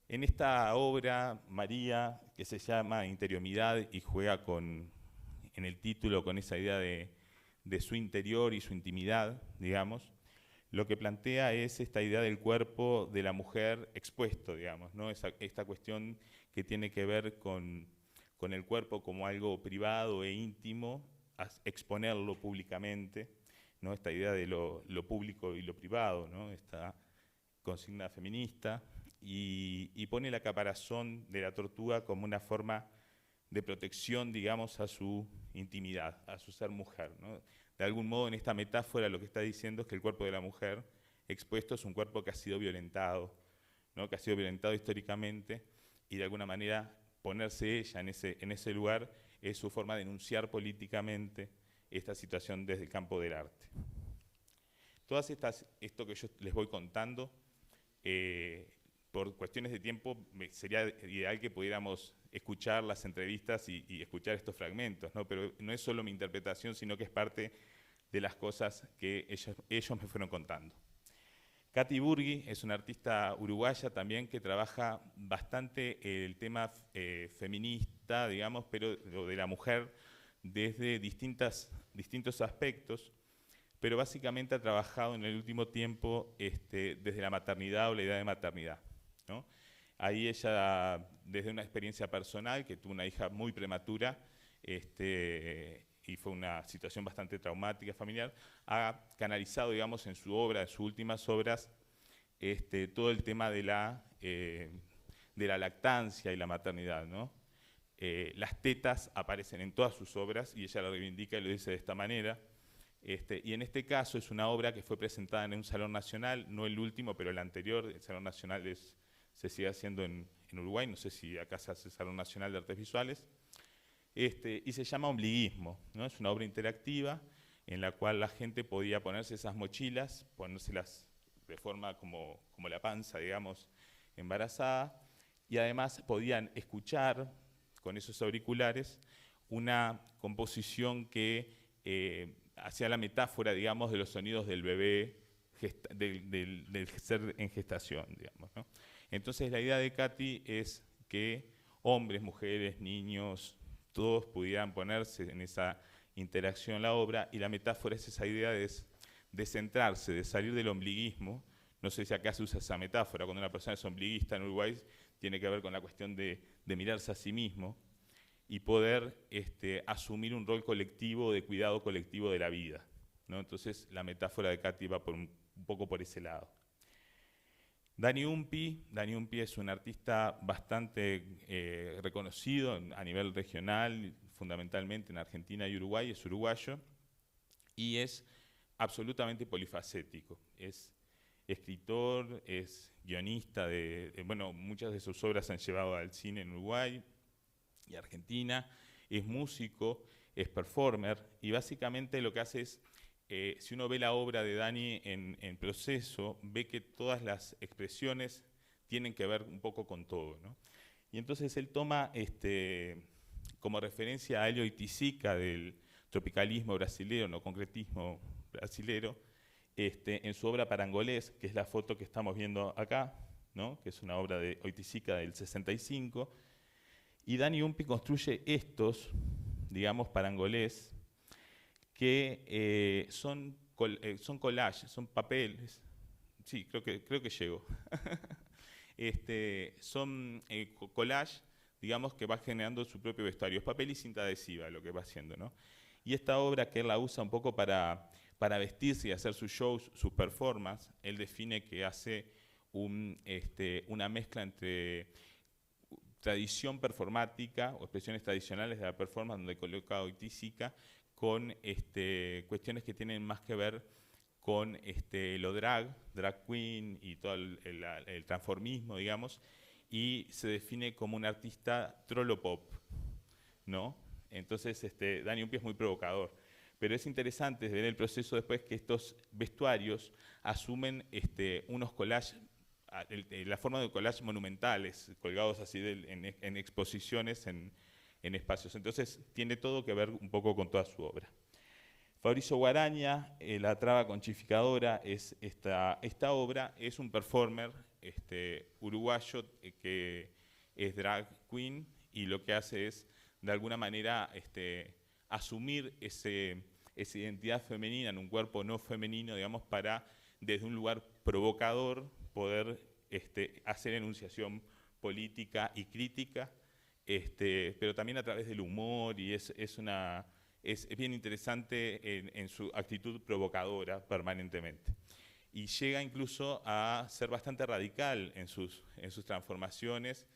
En esta obra, María, que se llama Interiomidad y juega en el título con esa idea de su interior y su intimidad, digamos, lo que plantea es esta idea del cuerpo de la mujer expuesto, digamos, ¿no? Esta cuestión que tiene que ver con el cuerpo como algo privado e íntimo, exponerlo públicamente, ¿no? Esta idea de lo público y lo privado, ¿no? Esta consigna feminista, y pone la caparazón de la tortuga como una forma de protección, digamos, a su intimidad, a su ser mujer, ¿no? De algún modo, en esta metáfora lo que está diciendo es que el cuerpo de la mujer expuesto es un cuerpo que ha sido violentado, ¿no? Que ha sido violentado históricamente, y de alguna manera ponerse ella en ese lugar es su forma de denunciar políticamente esta situación desde el campo del arte. Todas esto que yo les voy contando, por cuestiones de tiempo sería ideal que pudiéramos escuchar las entrevistas y escuchar estos fragmentos, ¿no? Pero no es solo mi interpretación, sino que es parte de las cosas que ellos me fueron contando. Katy Burgui es una artista uruguaya también que trabaja bastante el tema feminista, digamos, pero de la mujer desde distintos aspectos, pero básicamente ha trabajado en el último tiempo desde la maternidad o la idea de maternidad, ¿no? Ahí ella, desde una experiencia personal, que tuvo una hija muy prematura, y fue una situación bastante traumática familiar, ha canalizado, digamos, en su obra, en sus últimas obras, todo el tema de la lactancia y la maternidad, ¿no? Las tetas aparecen en todas sus obras y ella lo reivindica y lo dice de esta manera. Y en este caso es una obra que fue presentada en un Salón Nacional, no el último, pero el anterior. El Salón Nacional se sigue haciendo en Uruguay, no sé si acá se hace el Salón Nacional de Artes Visuales, y se llama Ombliguismo, ¿no? Es una obra interactiva en la cual la gente podía ponerse esas mochilas, ponérselas de forma como la panza, digamos, embarazada, y además podían escuchar con esos auriculares una composición que hacía la metáfora, digamos, de los sonidos del bebé, del ser en gestación, digamos, ¿no? Entonces la idea de Katy es que hombres, mujeres, niños, todos pudieran ponerse en esa interacción en la obra, y la metáfora es esa idea de centrarse, de salir del ombliguismo. No sé si acá se usa esa metáfora, cuando una persona es ombliguista en Uruguay, tiene que ver con la cuestión de mirarse a sí mismo y poder asumir un rol colectivo, de cuidado colectivo de la vida, ¿no? Entonces la metáfora de Katy va un poco por ese lado. Dani Umpi es un artista bastante reconocido a nivel regional, fundamentalmente en Argentina y Uruguay, es uruguayo, y es absolutamente polifacético. Es escritor, es guionista, bueno, muchas de sus obras se han llevado al cine en Uruguay y Argentina, es músico, es performer, y básicamente lo que hace es, si uno ve la obra de Dani en proceso, ve que todas las expresiones tienen que ver un poco con todo, ¿no? Y entonces él toma como referencia a Hélio Oiticica del tropicalismo brasilero, no concretismo brasilero, en su obra Parangolés, que es la foto que estamos viendo acá, ¿no? Que es una obra de Oiticica del 65, y Dani Umpi construye estos, digamos, parangolés, que son collages, son papeles. Sí, creo que llego. Son collage, digamos, que va generando su propio vestuario. Es papel y cinta adhesiva lo que va haciendo, ¿no? Y esta obra que él la usa un poco para vestirse y hacer sus shows, sus performances, él define que hace una mezcla entre tradición performática o expresiones tradicionales de la performance, donde coloca Oiticica, con cuestiones que tienen más que ver con lo drag queen y todo el transformismo, digamos, y se define como un artista trolopop, ¿no? Entonces, Dani Upia es muy provocador. Pero es interesante ver el proceso después que estos vestuarios asumen unos collages, la forma de collage monumentales, colgados así en exposiciones en espacios. Entonces, tiene todo que ver un poco con toda su obra. Fabricio Guaraña, La traba conchificadora, esta obra es un performer uruguayo que es drag queen y lo que hace es, de alguna manera, asumir esa identidad femenina en un cuerpo no femenino, digamos, para, desde un lugar provocador, poder hacer enunciación política y crítica, pero también a través del humor, y es bien interesante en su actitud provocadora permanentemente. Y llega incluso a ser bastante radical en sus transformaciones,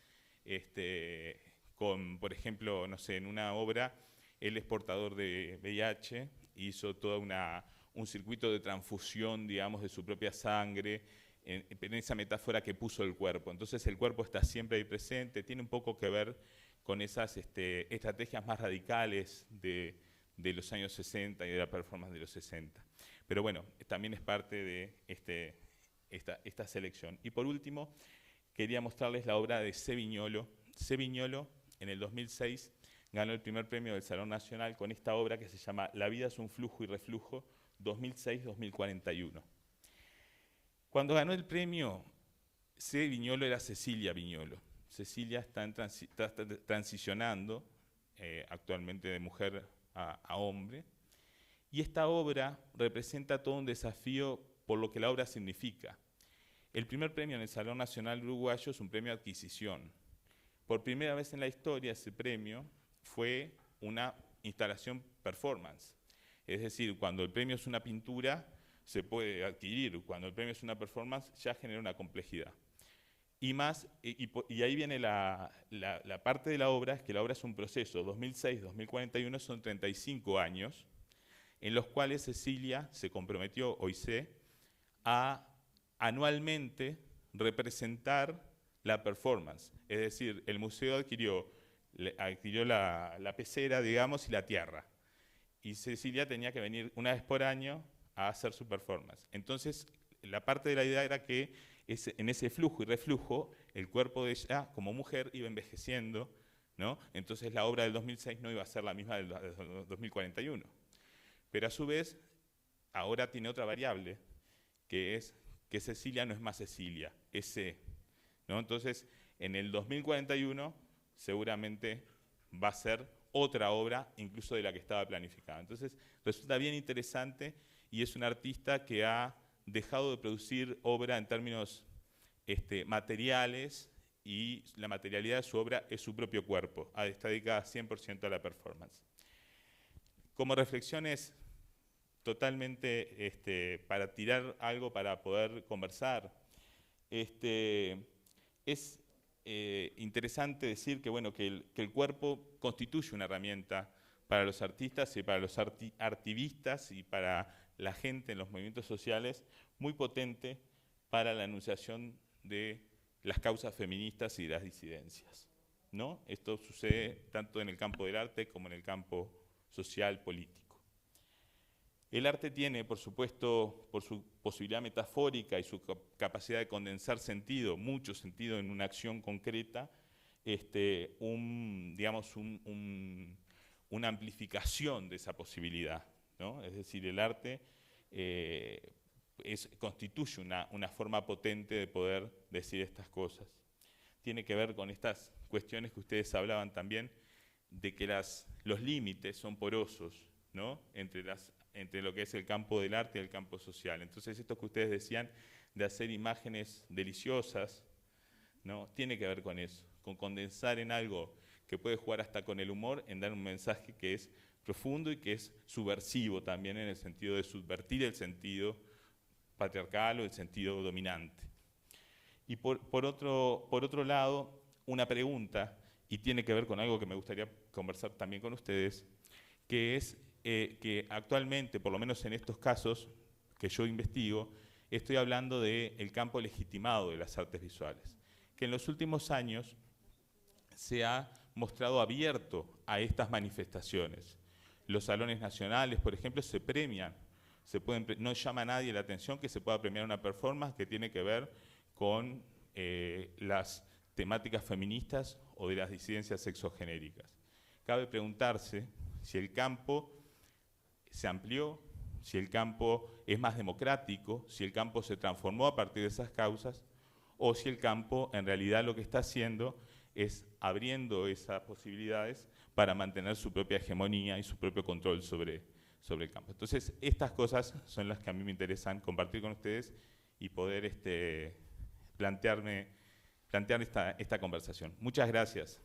por ejemplo, no sé, en una obra, él es portador de VIH, hizo todo un circuito de transfusión, digamos, de su propia sangre, en esa metáfora que puso el cuerpo. Entonces el cuerpo está siempre ahí presente, tiene un poco que ver con esas estrategias más radicales de los años 60 y de la performance de los 60. Pero bueno, también es parte de esta selección. Y por último, quería mostrarles la obra de C. Viñolo. C. Viñolo, en el 2006, ganó el primer premio del Salón Nacional con esta obra que se llama La vida es un flujo y reflujo, 2006-2041. Cuando ganó el premio, C. Viñolo era Cecilia Viñolo. Cecilia está transicionando actualmente de mujer a hombre, y esta obra representa todo un desafío por lo que la obra significa. El primer premio en el Salón Nacional Uruguayo es un premio de adquisición. Por primera vez en la historia ese premio fue una instalación performance. Es decir, cuando el premio es una pintura se puede adquirir, cuando el premio es una performance ya genera una complejidad. Y ahí viene la parte de la obra, es que la obra es un proceso, 2006-2041 son 35 años, en los cuales Cecilia se comprometió, hoy sé, a anualmente representar la performance. Es decir, el museo adquirió la pecera, digamos, y la tierra. Y Cecilia tenía que venir una vez por año a hacer su performance. Entonces, la parte de la idea era que en ese flujo y reflujo, el cuerpo de ella, como mujer, iba envejeciendo, ¿no? Entonces la obra del 2006 no iba a ser la misma del 2041. Pero a su vez, ahora tiene otra variable, que es que Cecilia no es más Cecilia, es C, ¿no? Entonces, en el 2041 seguramente va a ser otra obra, incluso de la que estaba planificada. Entonces, resulta bien interesante y es un artista que ha dejado de producir obra en términos materiales, y la materialidad de su obra es su propio cuerpo, está dedicada 100% a la performance. Como reflexiones totalmente para tirar algo para poder conversar, es interesante decir que, bueno, que el cuerpo constituye una herramienta para los artistas y para los artivistas y para la gente en los movimientos sociales, muy potente para la enunciación de las causas feministas y de las disidencias, ¿no? Esto sucede tanto en el campo del arte como en el campo social, político. El arte tiene, por supuesto, por su posibilidad metafórica y su capacidad de condensar sentido, mucho sentido en una acción concreta, una amplificación de esa posibilidad, ¿no? Es decir, el arte constituye una forma potente de poder decir estas cosas. Tiene que ver con estas cuestiones que ustedes hablaban también, de que los límites son porosos, ¿no? Entre lo que es el campo del arte y el campo social. Entonces, esto que ustedes decían de hacer imágenes deliciosas, ¿no? Tiene que ver con eso, con condensar en algo que puede jugar hasta con el humor, en dar un mensaje que es profundo y que es subversivo también, en el sentido de subvertir el sentido patriarcal o el sentido dominante. Y por otro lado, una pregunta, y tiene que ver con algo que me gustaría conversar también con ustedes, que es que actualmente, por lo menos en estos casos que yo investigo, estoy hablando del campo legitimado de las artes visuales, que en los últimos años se ha mostrado abierto a estas manifestaciones. Los salones nacionales, por ejemplo, se premian, no llama a nadie la atención que se pueda premiar una performance que tiene que ver con las temáticas feministas o de las disidencias sexogenéricas. Cabe preguntarse si el campo se amplió, si el campo es más democrático, si el campo se transformó a partir de esas causas, o si el campo en realidad lo que está haciendo es abriendo esas posibilidades para mantener su propia hegemonía y su propio control sobre el campo. Entonces, estas cosas son las que a mí me interesan compartir con ustedes y poder plantear esta conversación. Muchas gracias.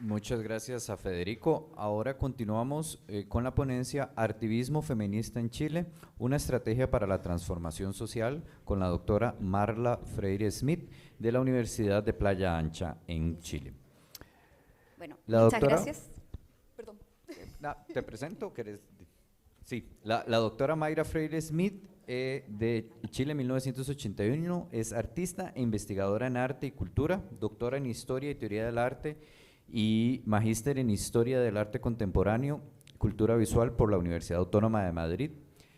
Muchas gracias a Federico. Ahora continuamos con la ponencia Artivismo Feminista en Chile, una estrategia para la transformación social, con la doctora Marla Freire Smith de la Universidad de Playa Ancha en Chile. Bueno, muchas gracias. Perdón. ¿Te presento? Sí, la doctora Mayra Freire Smith de Chile 1981, es artista e investigadora en arte y cultura, doctora en Historia y Teoría del Arte y magíster en Historia del Arte Contemporáneo, Cultura Visual por la Universidad Autónoma de Madrid,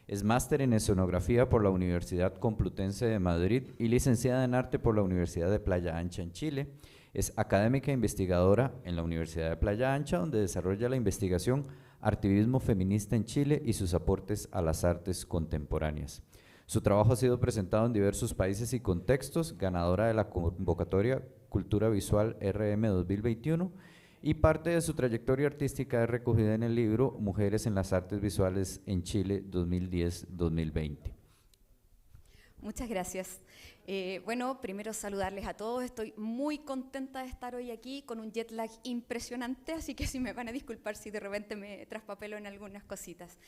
es máster en Escenografía por la Universidad Complutense de Madrid y licenciada en Arte por la Universidad de Playa Ancha en Chile. Es académica e investigadora en la Universidad de Playa Ancha, donde desarrolla la investigación Artivismo Feminista en Chile y sus aportes a las artes contemporáneas. Su trabajo ha sido presentado en diversos países y contextos, ganadora de la convocatoria Cultura Visual RM 2021, y parte de su trayectoria artística es recogida en el libro Mujeres en las Artes Visuales en Chile 2010-2020. Muchas gracias. Bueno, primero saludarles a todos. Estoy muy contenta de estar hoy aquí con un jet lag impresionante, así que sí me van a disculpar si de repente me traspapelo en algunas cositas.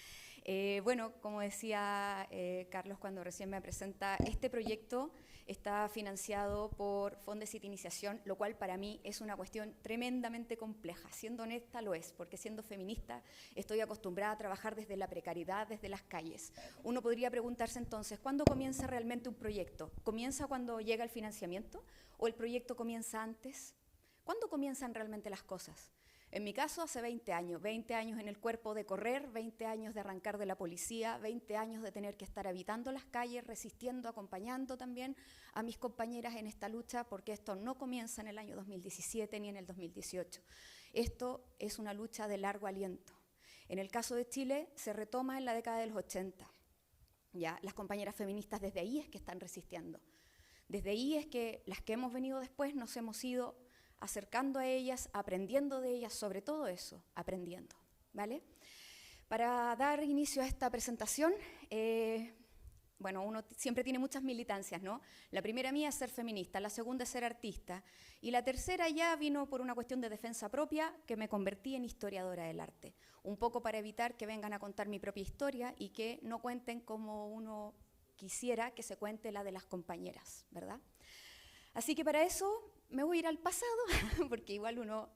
Bueno, como decía Carlos cuando recién me presenta, este proyecto está financiado por Fondos de Iniciación, lo cual para mí es una cuestión tremendamente compleja. Siendo honesta lo es, porque siendo feminista estoy acostumbrada a trabajar desde la precariedad, desde las calles. Uno podría preguntarse entonces, ¿cuándo comienza realmente un proyecto? ¿Comienza cuando llega el financiamiento o el proyecto comienza antes? ¿Cuándo comienzan realmente las cosas? En mi caso, hace 20 años en el cuerpo de correr, 20 años de arrancar de la policía, 20 años de tener que estar habitando las calles, resistiendo, acompañando también a mis compañeras en esta lucha, porque esto no comienza en el año 2017 ni en el 2018. Esto es una lucha de largo aliento. En el caso de Chile, se retoma en la década de los 80. Ya, las compañeras feministas desde ahí es que están resistiendo. Desde ahí es que las que hemos venido después nos hemos ido acercando a ellas, aprendiendo de ellas, sobre todo eso, aprendiendo, ¿vale? Para dar inicio a esta presentación, bueno, uno siempre tiene muchas militancias, ¿no? La primera mía es ser feminista, la segunda es ser artista, y la tercera ya vino por una cuestión de defensa propia, que me convertí en historiadora del arte, un poco para evitar que vengan a contar mi propia historia y que no cuenten como uno quisiera que se cuente la de las compañeras, ¿verdad? Así que para eso me voy a ir al pasado, porque igual uno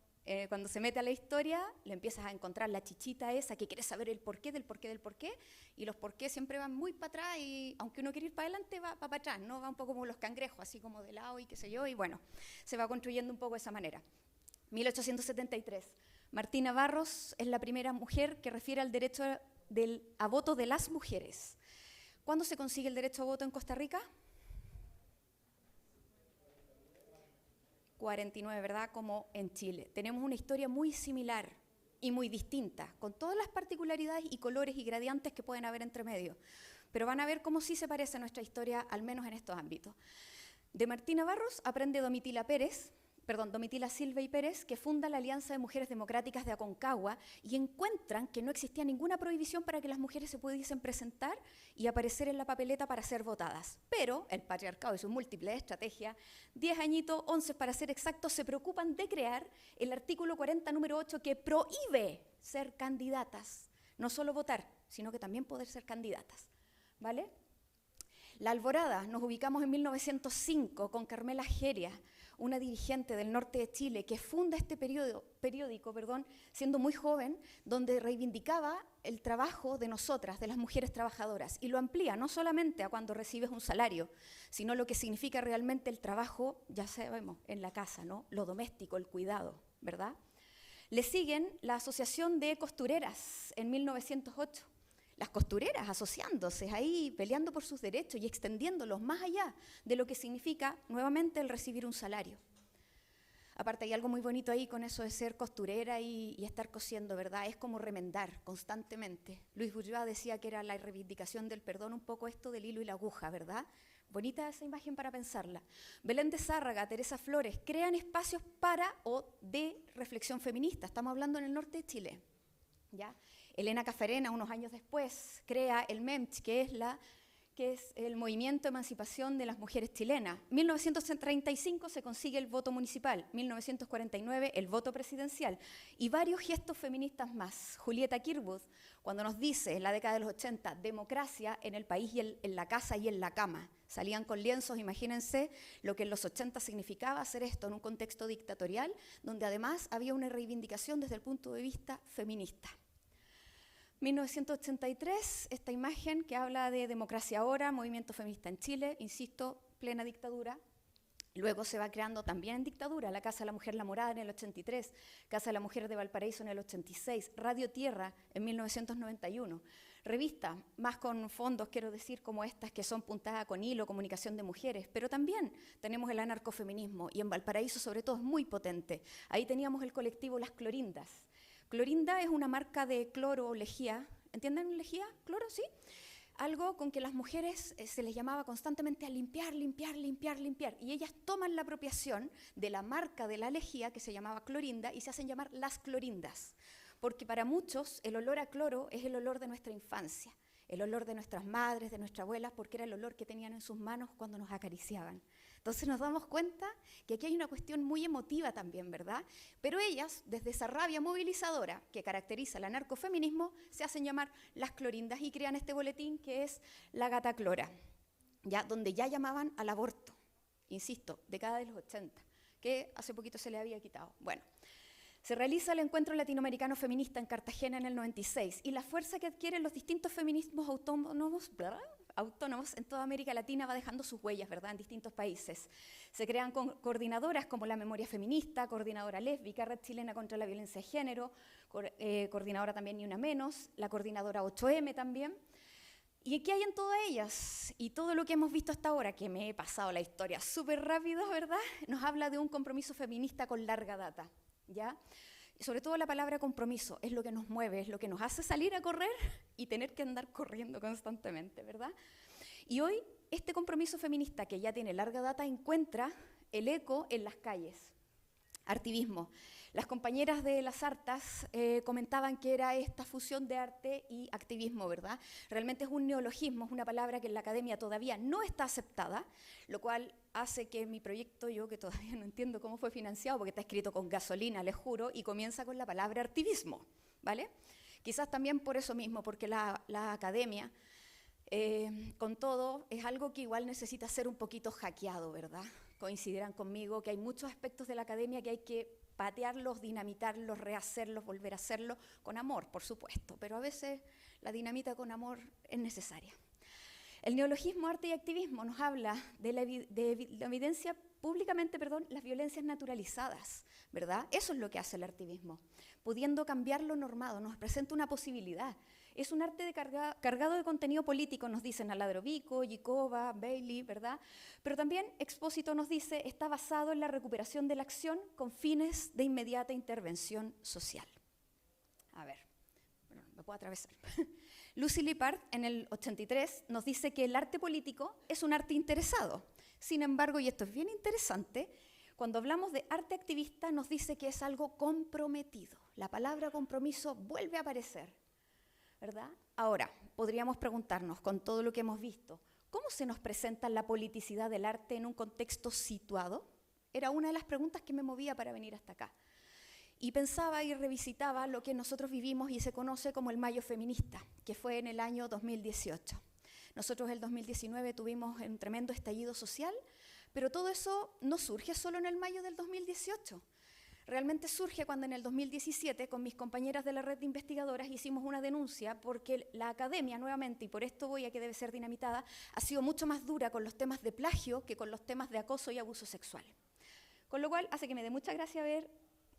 cuando se mete a la historia le empiezas a encontrar la chichita esa que quiere saber el porqué del porqué del porqué, y los porqués siempre van muy para atrás, y aunque uno quiere ir para adelante va para atrás, ¿no? Va un poco como los cangrejos, así como de lado y qué sé yo, y bueno, se va construyendo un poco de esa manera. 1873, Martina Barros es la primera mujer que refiere al derecho a voto de las mujeres. ¿Cuándo se consigue el derecho a voto en Costa Rica? 49, ¿verdad? Como en Chile. Tenemos una historia muy similar y muy distinta, con todas las particularidades y colores y gradientes que pueden haber entre medio. Pero van a ver cómo sí se parece a nuestra historia, al menos en estos ámbitos. De Martina Barros aprende Domitila Silva y Pérez, que funda la Alianza de Mujeres Democráticas de Aconcagua, y encuentran que no existía ninguna prohibición para que las mujeres se pudiesen presentar y aparecer en la papeleta para ser votadas. Pero el patriarcado y sus múltiples estrategias, 10 añitos, 11 para ser exactos, se preocupan de crear el artículo 40, número 8, que prohíbe ser candidatas. No solo votar, sino que también poder ser candidatas, ¿vale? La Alborada, nos ubicamos en 1905 con Carmela Geria, una dirigente del norte de Chile que funda este periódico, siendo muy joven, donde reivindicaba el trabajo de nosotras, de las mujeres trabajadoras, y lo amplía no solamente a cuando recibes un salario, sino lo que significa realmente el trabajo, ya sabemos, en la casa, ¿no? Lo doméstico, el cuidado, ¿verdad? Le siguen la Asociación de Costureras en 1908. Las costureras asociándose ahí, peleando por sus derechos y extendiéndolos más allá de lo que significa nuevamente el recibir un salario. Aparte hay algo muy bonito ahí con eso de ser costurera y estar cosiendo, ¿verdad? Es como remendar constantemente. Luis Bourgeois decía que era la reivindicación del perdón, un poco esto del hilo y la aguja, ¿verdad? Bonita esa imagen para pensarla. Belén de Zárraga, Teresa Flores, crean espacios para o de reflexión feminista. Estamos hablando en el norte de Chile, ¿ya? Elena Cafarena, unos años después, crea el MEMCH, que es el Movimiento de Emancipación de las Mujeres Chilenas. 1935 se consigue el voto municipal, 1949 el voto presidencial y varios gestos feministas más. Julieta Kirwood, cuando nos dice en la década de los 80, democracia en el país y en la casa y en la cama. Salían con lienzos, imagínense lo que en los 80 significaba hacer esto en un contexto dictatorial, donde además había una reivindicación desde el punto de vista feminista. 1983, esta imagen que habla de democracia ahora, movimiento feminista en Chile, insisto, plena dictadura. Luego se va creando también en dictadura la Casa de la Mujer La Morada en el 83, Casa de la Mujer de Valparaíso en el 86, Radio Tierra en 1991. Revistas más con fondos, quiero decir, como estas que son puntadas con hilo, comunicación de mujeres, pero también tenemos el anarcofeminismo y en Valparaíso sobre todo es muy potente. Ahí teníamos el colectivo Las Clorindas. Clorinda es una marca de cloro o lejía. ¿Entienden lejía? ¿Cloro? ¿Sí? Algo con que las mujeres se les llamaba constantemente a limpiar, limpiar, limpiar, limpiar. Y ellas toman la apropiación de la marca de la lejía, que se llamaba Clorinda, y se hacen llamar Las Clorindas. Porque para muchos el olor a cloro es el olor de nuestra infancia, el olor de nuestras madres, de nuestras abuelas, porque era el olor que tenían en sus manos cuando nos acariciaban. Entonces nos damos cuenta que aquí hay una cuestión muy emotiva también, ¿verdad? Pero ellas, desde esa rabia movilizadora que caracteriza el anarcofeminismo, se hacen llamar Las Clorindas y crean este boletín que es La Gata Clora, ¿ya? Donde ya llamaban al aborto, insisto, década de los 80, que hace poquito se le había quitado. Bueno, se realiza el Encuentro Latinoamericano Feminista en Cartagena en el 96 y la fuerza que adquieren los distintos feminismos autónomos en toda América Latina va dejando sus huellas, ¿verdad?, en distintos países. Se crean coordinadoras como la Memoria Feminista, Coordinadora Lésbica, Red Chilena contra la Violencia de Género, coordinadora también Ni Una Menos, la coordinadora 8M también. ¿Y qué hay en todas ellas? Y todo lo que hemos visto hasta ahora, que me he pasado la historia súper rápido, ¿verdad?, nos habla de un compromiso feminista con larga data, ¿ya? Sobre todo la palabra compromiso es lo que nos mueve, es lo que nos hace salir a correr y tener que andar corriendo constantemente, ¿verdad? Y hoy este compromiso feminista que ya tiene larga data encuentra el eco en las calles. Artivismo. Las compañeras de Las Hartas comentaban que era esta fusión de arte y activismo, ¿verdad? Realmente es un neologismo, es una palabra que en la academia todavía no está aceptada, lo cual hace que mi proyecto, yo que todavía no entiendo cómo fue financiado, porque está escrito con gasolina, les juro, y comienza con la palabra artivismo, ¿vale? Quizás también por eso mismo, porque la academia, con todo, es algo que igual necesita ser un poquito hackeado, ¿verdad? Coincidirán conmigo que hay muchos aspectos de la academia que hay que patearlos, dinamitarlos, rehacerlos, volver a hacerlos, con amor, por supuesto, pero a veces la dinamita con amor es necesaria. El neologismo arte y activismo nos habla de la evidencia públicamente, las violencias naturalizadas, ¿verdad? Eso es lo que hace el activismo, pudiendo cambiar lo normado, nos presenta una posibilidad. Es un arte cargado de contenido político, nos dicen Aladrovico, Yikova, Bailey, ¿verdad? Pero también Expósito nos dice, está basado en la recuperación de la acción con fines de inmediata intervención social. A ver, bueno, me puedo atravesar. Lucy Lippard, en el 83, nos dice que el arte político es un arte interesado. Sin embargo, y esto es bien interesante, cuando hablamos de arte activista nos dice que es algo comprometido. La palabra compromiso vuelve a aparecer, ¿verdad? Ahora, podríamos preguntarnos, con todo lo que hemos visto, ¿cómo se nos presenta la politicidad del arte en un contexto situado? Era una de las preguntas que me movía para venir hasta acá. Y pensaba y revisitaba lo que nosotros vivimos y se conoce como el Mayo Feminista, que fue en el año 2018. Nosotros en el 2019 tuvimos un tremendo estallido social, Pero todo eso no surge solo en el mayo del 2018. Realmente surge cuando en el 2017, con mis compañeras de la red de investigadoras, hicimos una denuncia porque la academia, nuevamente, y por esto voy a que debe ser dinamitada, ha sido mucho más dura con los temas de plagio que con los temas de acoso y abuso sexual. Con lo cual hace que me dé mucha gracia ver,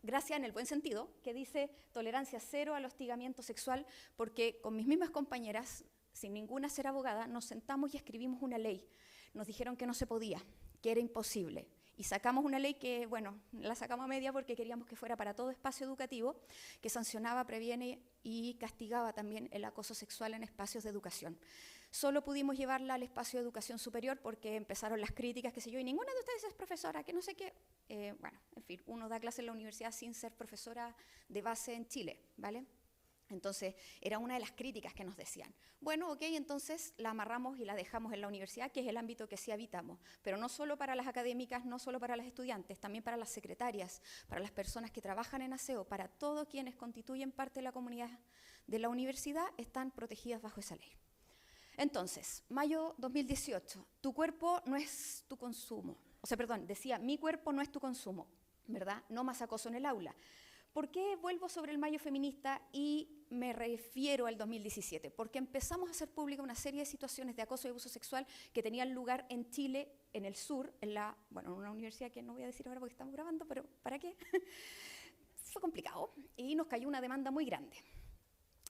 gracia en el buen sentido, que dice tolerancia cero al hostigamiento sexual, porque con mis mismas compañeras, sin ninguna ser abogada, nos sentamos y escribimos una ley. Nos dijeron que no se podía, que era imposible. Y sacamos una ley que, bueno, la sacamos a media porque queríamos que fuera para todo espacio educativo, que sancionaba, previene y castigaba también el acoso sexual en espacios de educación. Solo pudimos llevarla al espacio de educación superior porque empezaron las críticas, qué sé yo, y ninguna de ustedes es profesora, que no sé qué. Bueno, en fin, uno da clase en la universidad sin ser profesora de base en Chile, ¿vale? Entonces, era una de las críticas que nos decían. Bueno, ok, entonces la amarramos y la dejamos en la universidad, que es el ámbito que sí habitamos, pero no solo para las académicas, no solo para las estudiantes, también para las secretarias, para las personas que trabajan en aseo, para todos quienes constituyen parte de la comunidad de la universidad, están protegidas bajo esa ley. Entonces, mayo 2018, tu cuerpo no es tu consumo. O sea, perdón, decía, mi cuerpo no es tu consumo, ¿verdad? No más acoso en el aula. ¿Por qué vuelvo sobre el mayo feminista y me refiero al 2017? Porque empezamos a hacer pública una serie de situaciones de acoso y abuso sexual que tenían lugar en Chile, en el sur, en una universidad que no voy a decir ahora porque estamos grabando, pero ¿para qué? Fue complicado y nos cayó una demanda muy grande.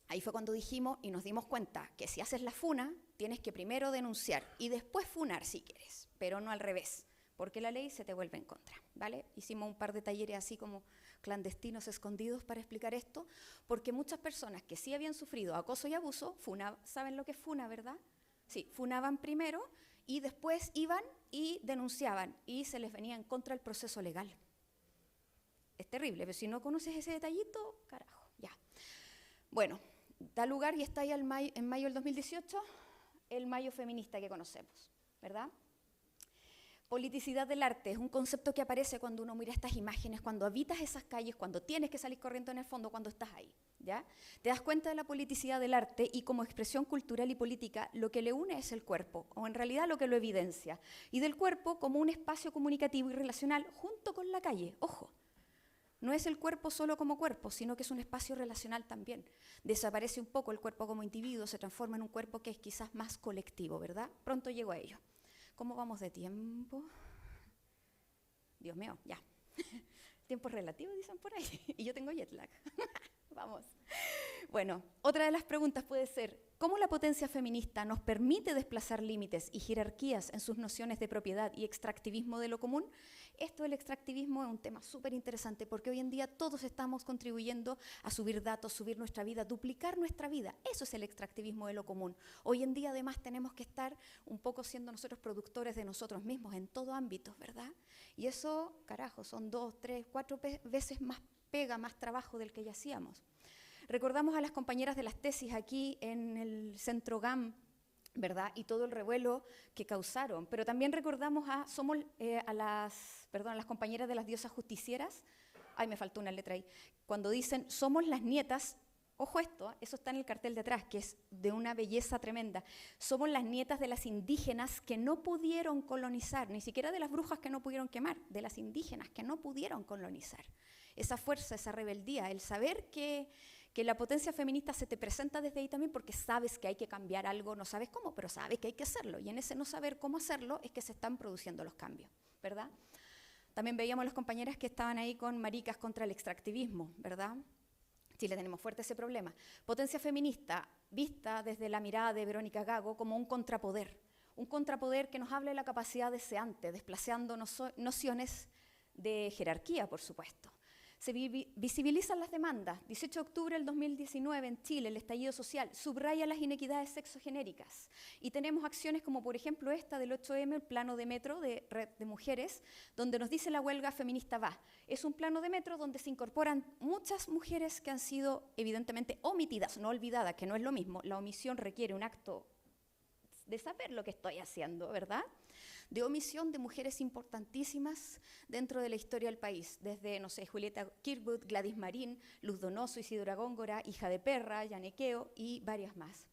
Ahí fue cuando dijimos y nos dimos cuenta que si haces la funa, tienes que primero denunciar y después funar si quieres, pero no al revés, porque la ley se te vuelve en contra, ¿vale? Hicimos un par de talleres así como clandestinos escondidos para explicar esto, porque muchas personas que sí habían sufrido acoso y abuso, ¿saben lo que es funa, verdad? Sí, funaban primero y después iban y denunciaban y se les venía en contra el proceso legal. Es terrible, pero si no conoces ese detallito, carajo, ya. Bueno, da lugar y está ahí en mayo del 2018, el mayo feminista que conocemos, ¿verdad? Politicidad del arte es un concepto que aparece cuando uno mira estas imágenes, cuando habitas esas calles, cuando tienes que salir corriendo en el fondo, cuando estás ahí, ¿ya? Te das cuenta de la politicidad del arte y como expresión cultural y política lo que le une es el cuerpo, o en realidad lo que lo evidencia, y del cuerpo como un espacio comunicativo y relacional junto con la calle, ojo. No es el cuerpo solo como cuerpo, sino que es un espacio relacional también. Desaparece un poco el cuerpo como individuo, se transforma en un cuerpo que es quizás más colectivo, ¿verdad? Pronto llego a ello. ¿Cómo vamos de tiempo? Dios mío, ya. Tiempo es relativo, dicen por ahí. Y yo tengo jet lag. Vamos. Bueno, otra de las preguntas puede ser, ¿cómo la potencia feminista nos permite desplazar límites y jerarquías en sus nociones de propiedad y extractivismo de lo común? Esto del extractivismo es un tema súper interesante porque hoy en día todos estamos contribuyendo a subir datos, subir nuestra vida, duplicar nuestra vida. Eso es el extractivismo de lo común. Hoy en día además tenemos que estar un poco siendo nosotros productores de nosotros mismos en todo ámbito, ¿verdad? Y eso, carajo, son 2, 3, 4 veces más pega, más trabajo del que ya hacíamos. Recordamos a las compañeras de las tesis aquí en el Centro GAM, ¿verdad? Y todo el revuelo que causaron. Pero también recordamos a las compañeras de las diosas justicieras. Ay, me faltó una letra ahí. Cuando dicen, somos las nietas, ojo esto, eso está en el cartel de atrás, que es de una belleza tremenda. Somos las nietas de las indígenas que no pudieron colonizar, ni siquiera de las brujas que no pudieron quemar, de las indígenas que no pudieron colonizar. Esa fuerza, esa rebeldía, el saber que la potencia feminista se te presenta desde ahí también porque sabes que hay que cambiar algo, no sabes cómo, pero sabes que hay que hacerlo. Y en ese no saber cómo hacerlo es que se están produciendo los cambios, ¿verdad? También veíamos a las compañeras que estaban ahí con maricas contra el extractivismo, ¿verdad? Chile tenemos fuerte ese problema. Potencia feminista vista desde la mirada de Verónica Gago como un contrapoder que nos hable de la capacidad deseante, desplazando nociones de jerarquía, por supuesto. Se visibilizan las demandas. 18 de octubre del 2019 en Chile, el estallido social subraya las inequidades sexogenéricas. Y tenemos acciones como, por ejemplo, esta del 8M, el plano de metro de Red de Mujeres, donde nos dice la huelga feminista va. Es un plano de metro donde se incorporan muchas mujeres que han sido evidentemente omitidas, no olvidadas, que no es lo mismo. La omisión requiere un acto de saber lo que estoy haciendo, ¿verdad? De omisión de mujeres importantísimas dentro de la historia del país, desde, no sé, Julieta Kirkwood, Gladys Marín, Luz Donoso, Isidora Góngora, Hija de Perra, Yanequeo y varias más.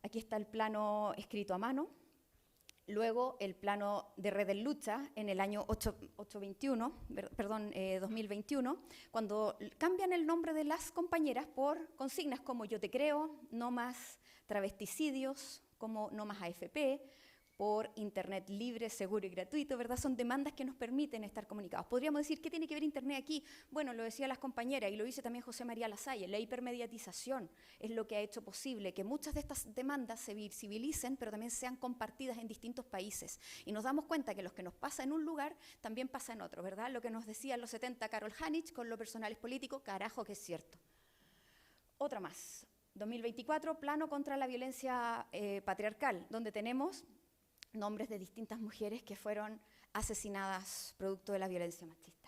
Aquí está el plano escrito a mano. Luego el plano de Red en Lucha en el año 2021, cuando cambian el nombre de las compañeras por consignas como Yo te creo, no más travesticidios, como no más AFP, por Internet libre, seguro y gratuito, ¿verdad? Son demandas que nos permiten estar comunicados. Podríamos decir, ¿qué tiene que ver Internet aquí? Bueno, lo decían las compañeras y lo dice también José María Lasalle, la hipermediatización es lo que ha hecho posible que muchas de estas demandas se visibilicen, pero también sean compartidas en distintos países. Y nos damos cuenta que lo que nos pasa en un lugar también pasa en otro, ¿verdad? Lo que nos decía en los 70 Carol Hanich, con lo personal es político, carajo que es cierto. Otra más, 2024, plano contra la violencia patriarcal, donde tenemos nombres de distintas mujeres que fueron asesinadas producto de la violencia machista.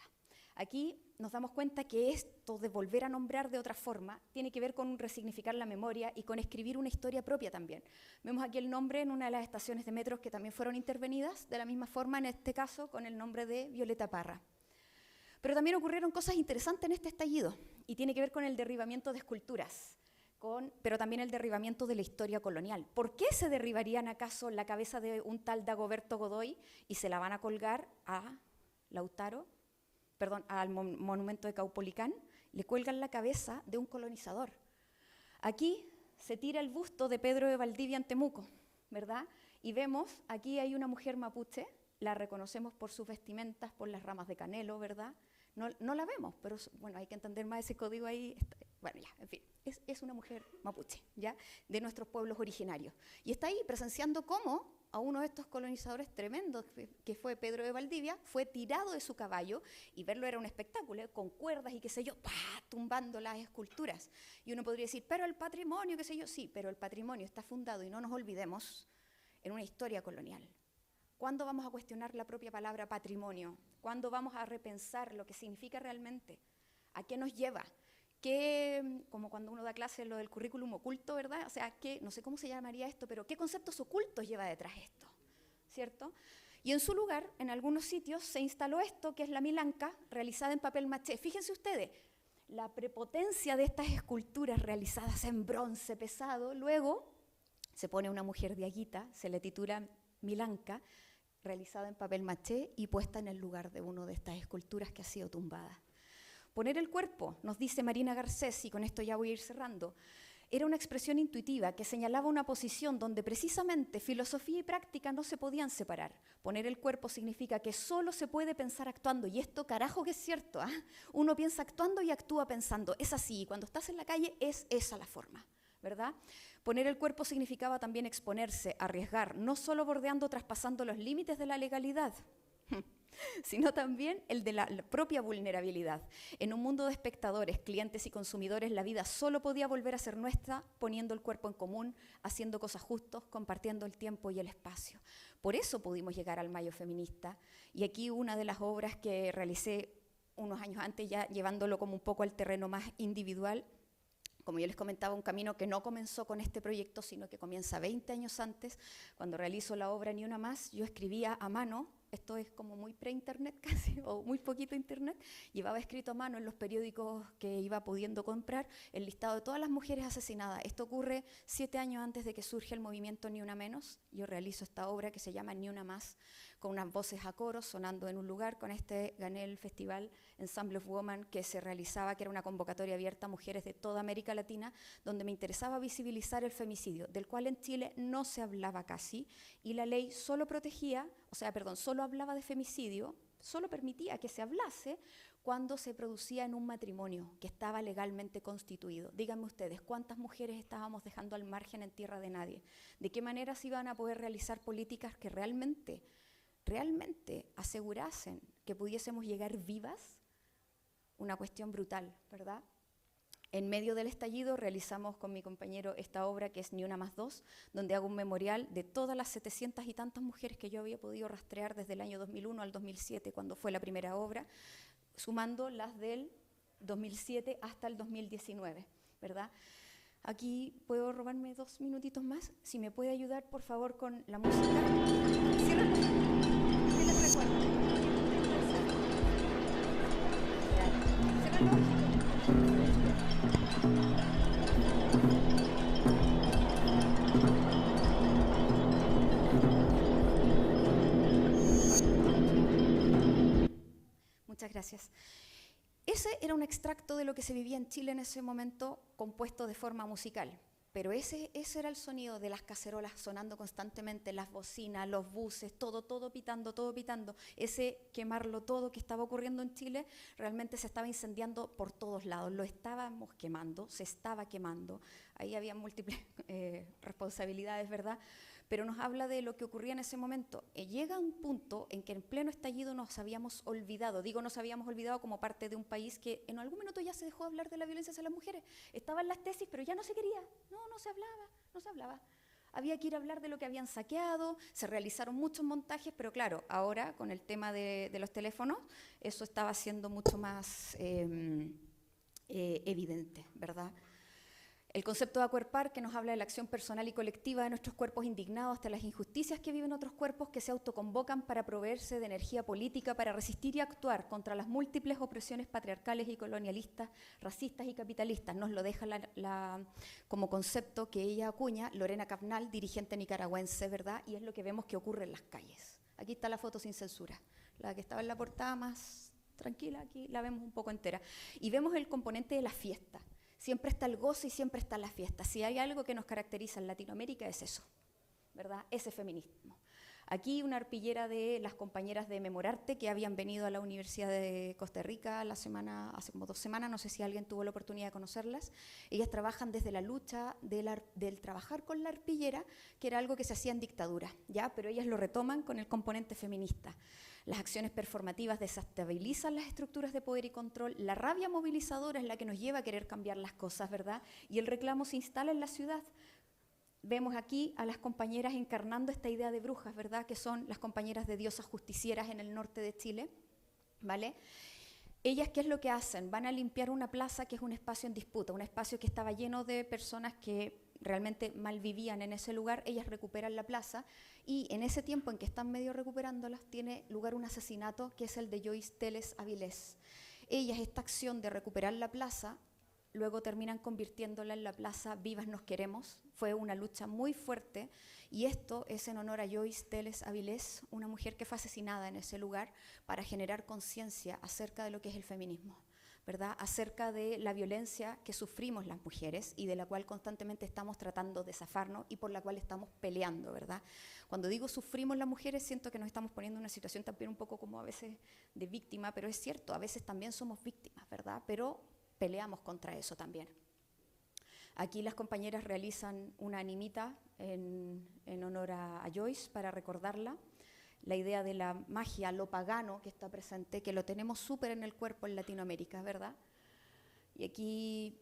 Aquí nos damos cuenta que esto de volver a nombrar de otra forma tiene que ver con resignificar la memoria y con escribir una historia propia también. Vemos aquí el nombre en una de las estaciones de metros que también fueron intervenidas, de la misma forma en este caso con el nombre de Violeta Parra. Pero también ocurrieron cosas interesantes en este estallido y tiene que ver con el derribamiento de esculturas, pero también el derribamiento de la historia colonial. ¿Por qué se derribarían acaso la cabeza de un tal Dagoberto Godoy y se la van a colgar a al monumento de Caupolicán? Le cuelgan la cabeza de un colonizador. Aquí se tira el busto de Pedro de Valdivia en Temuco, ¿verdad? Y vemos, aquí hay una mujer mapuche, la reconocemos por sus vestimentas, por las ramas de canelo, ¿verdad? No la vemos, pero bueno, hay que entender más ese código ahí. Bueno, ya, en fin, es una mujer mapuche, ¿ya? De nuestros pueblos originarios. Y está ahí presenciando cómo a uno de estos colonizadores tremendos, que fue Pedro de Valdivia, fue tirado de su caballo, y verlo era un espectáculo, con cuerdas y qué sé yo, ¡pah!, tumbando las esculturas. Y uno podría decir, pero el patrimonio, qué sé yo, sí, pero el patrimonio está fundado, y no nos olvidemos, en una historia colonial. ¿Cuándo vamos a cuestionar la propia palabra patrimonio? ¿Cuándo vamos a repensar lo que significa realmente? ¿A qué nos lleva? Como cuando uno da clase lo del currículum oculto, ¿verdad? O sea, no sé cómo se llamaría esto, pero ¿qué conceptos ocultos lleva detrás esto? ¿Cierto? Y en su lugar, en algunos sitios, se instaló esto, que es la milanca, realizada en papel maché. Fíjense ustedes, la prepotencia de estas esculturas realizadas en bronce pesado, luego se pone una mujer de aguita, se le titula milanca, realizada en papel maché y puesta en el lugar de una de estas esculturas que ha sido tumbada. Poner el cuerpo, nos dice Marina Garcés, y con esto ya voy a ir cerrando, era una expresión intuitiva que señalaba una posición donde precisamente filosofía y práctica no se podían separar. Poner el cuerpo significa que solo se puede pensar actuando, y esto carajo que es cierto, ¿eh? Uno piensa actuando y actúa pensando, es así, y cuando estás en la calle es esa la forma, ¿verdad? Poner el cuerpo significaba también exponerse, arriesgar, no solo bordeando, traspasando los límites de la legalidad, sino también el de la propia vulnerabilidad. En un mundo de espectadores, clientes y consumidores, la vida solo podía volver a ser nuestra poniendo el cuerpo en común, haciendo cosas justas, compartiendo el tiempo y el espacio. Por eso pudimos llegar al Mayo Feminista, y aquí una de las obras que realicé unos años antes, ya llevándolo como un poco al terreno más individual. Como yo les comentaba, un camino que no comenzó con este proyecto, sino que comienza 20 años antes. Cuando realizo la obra Ni Una Más, yo escribía a mano, esto es como muy pre-internet casi, o muy poquito internet, llevaba escrito a mano en los periódicos que iba pudiendo comprar el listado de todas las mujeres asesinadas. Esto ocurre 7 años antes de que surge el movimiento Ni Una Menos. Yo realizo esta obra que se llama Ni Una Más, con unas voces a coro sonando en un lugar. Con este gané el festival Ensemble of Women que se realizaba, que era una convocatoria abierta a mujeres de toda América Latina, donde me interesaba visibilizar el femicidio, del cual en Chile no se hablaba casi, y la ley solo solo hablaba de femicidio, solo permitía que se hablase cuando se producía en un matrimonio que estaba legalmente constituido. Díganme ustedes, ¿cuántas mujeres estábamos dejando al margen en tierra de nadie? ¿De qué manera se iban a poder realizar políticas que realmente asegurasen que pudiésemos llegar vivas? Una cuestión brutal, ¿verdad? En medio del estallido realizamos con mi compañero esta obra que es Ni Una Más Dos, donde hago un memorial de todas las 700 y tantas mujeres que yo había podido rastrear desde el año 2001 al 2007, cuando fue la primera obra, sumando las del 2007 hasta el 2019, ¿verdad? Aquí puedo robarme 2 minutitos más. Si me puede ayudar, por favor, con la música. Cierra los ojos. ¿Qué les recuerdo? Cierra los ojos. gracias. Ese era un extracto de lo que se vivía en Chile en ese momento, compuesto de forma musical. Pero ese era el sonido de las cacerolas sonando constantemente, las bocinas, los buses, todo pitando, todo pitando. Ese quemarlo todo que estaba ocurriendo en Chile realmente se estaba incendiando por todos lados. Lo estábamos quemando, se estaba quemando. Ahí había múltiples responsabilidades, ¿verdad? Pero nos habla de lo que ocurría en ese momento. Llega un punto en que en pleno estallido nos habíamos olvidado, nos habíamos olvidado como parte de un país que en algún minuto ya se dejó hablar de la violencia hacia las mujeres. Estaban las tesis, pero ya no se quería, no se hablaba. Había que ir a hablar de lo que habían saqueado, se realizaron muchos montajes, pero claro, ahora con el tema de los teléfonos, eso estaba siendo mucho más evidente, ¿verdad? El concepto de acuerpar, que nos habla de la acción personal y colectiva de nuestros cuerpos indignados ante las injusticias que viven otros cuerpos que se autoconvocan para proveerse de energía política, para resistir y actuar contra las múltiples opresiones patriarcales y colonialistas, racistas y capitalistas. Nos lo deja como concepto que ella acuña Lorena Cabnal, dirigente nicaragüense, ¿verdad? Y es lo que vemos que ocurre en las calles. Aquí está la foto sin censura, la que estaba en la portada más tranquila, aquí la vemos un poco entera. Y vemos el componente de la fiesta. Siempre está el gozo y siempre está la fiesta. Si hay algo que nos caracteriza en Latinoamérica es eso, ¿verdad? Ese feminismo. Aquí una arpillera de las compañeras de Memorarte que habían venido a la Universidad de Costa Rica hace como 2 semanas, no sé si alguien tuvo la oportunidad de conocerlas. Ellas trabajan desde la lucha del trabajar con la arpillera, que era algo que se hacía en dictadura, ¿ya? Pero ellas lo retoman con el componente feminista. Las acciones performativas desestabilizan las estructuras de poder y control, la rabia movilizadora es la que nos lleva a querer cambiar las cosas, ¿verdad? Y el reclamo se instala en la ciudad. Vemos aquí a las compañeras encarnando esta idea de brujas, ¿verdad? Que son las compañeras de diosas justicieras en el norte de Chile, ¿vale? Ellas, ¿qué es lo que hacen? Van a limpiar una plaza que es un espacio en disputa, un espacio que estaba lleno de personas que realmente mal vivían en ese lugar. Ellas recuperan la plaza y en ese tiempo en que están medio recuperándolas tiene lugar un asesinato que es el de Joyce Teles Avilés. Ellas, esta acción de recuperar la plaza, luego terminan convirtiéndola en la plaza Vivas Nos Queremos. Fue una lucha muy fuerte y esto es en honor a Joyce Teles Avilés, una mujer que fue asesinada en ese lugar para generar conciencia acerca de lo que es el feminismo, ¿verdad? Acerca de la violencia que sufrimos las mujeres y de la cual constantemente estamos tratando de zafarnos y por la cual estamos peleando, ¿verdad? Cuando digo sufrimos las mujeres, siento que nos estamos poniendo en una situación también un poco como a veces de víctima, pero es cierto, a veces también somos víctimas, ¿verdad? Pero peleamos contra eso también. Aquí las compañeras realizan una animita en honor a Joyce para recordarla. La idea de la magia, lo pagano que está presente, que lo tenemos súper en el cuerpo en Latinoamérica, ¿verdad? Y aquí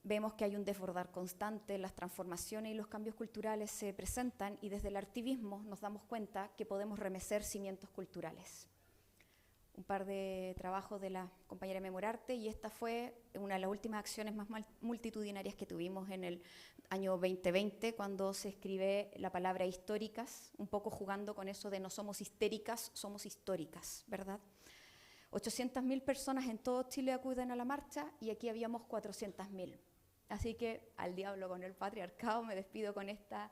vemos que hay un desbordar constante, las transformaciones y los cambios culturales se presentan y desde el activismo nos damos cuenta que podemos remecer cimientos culturales. Un par de trabajos de la compañera Memorarte y esta fue una de las últimas acciones más multitudinarias que tuvimos en el año 2020 cuando se escribe la palabra históricas, un poco jugando con eso de no somos histéricas, somos históricas, ¿verdad? 800.000 personas en todo Chile acuden a la marcha y aquí habíamos 400.000. Así que al diablo con el patriarcado, me despido con estas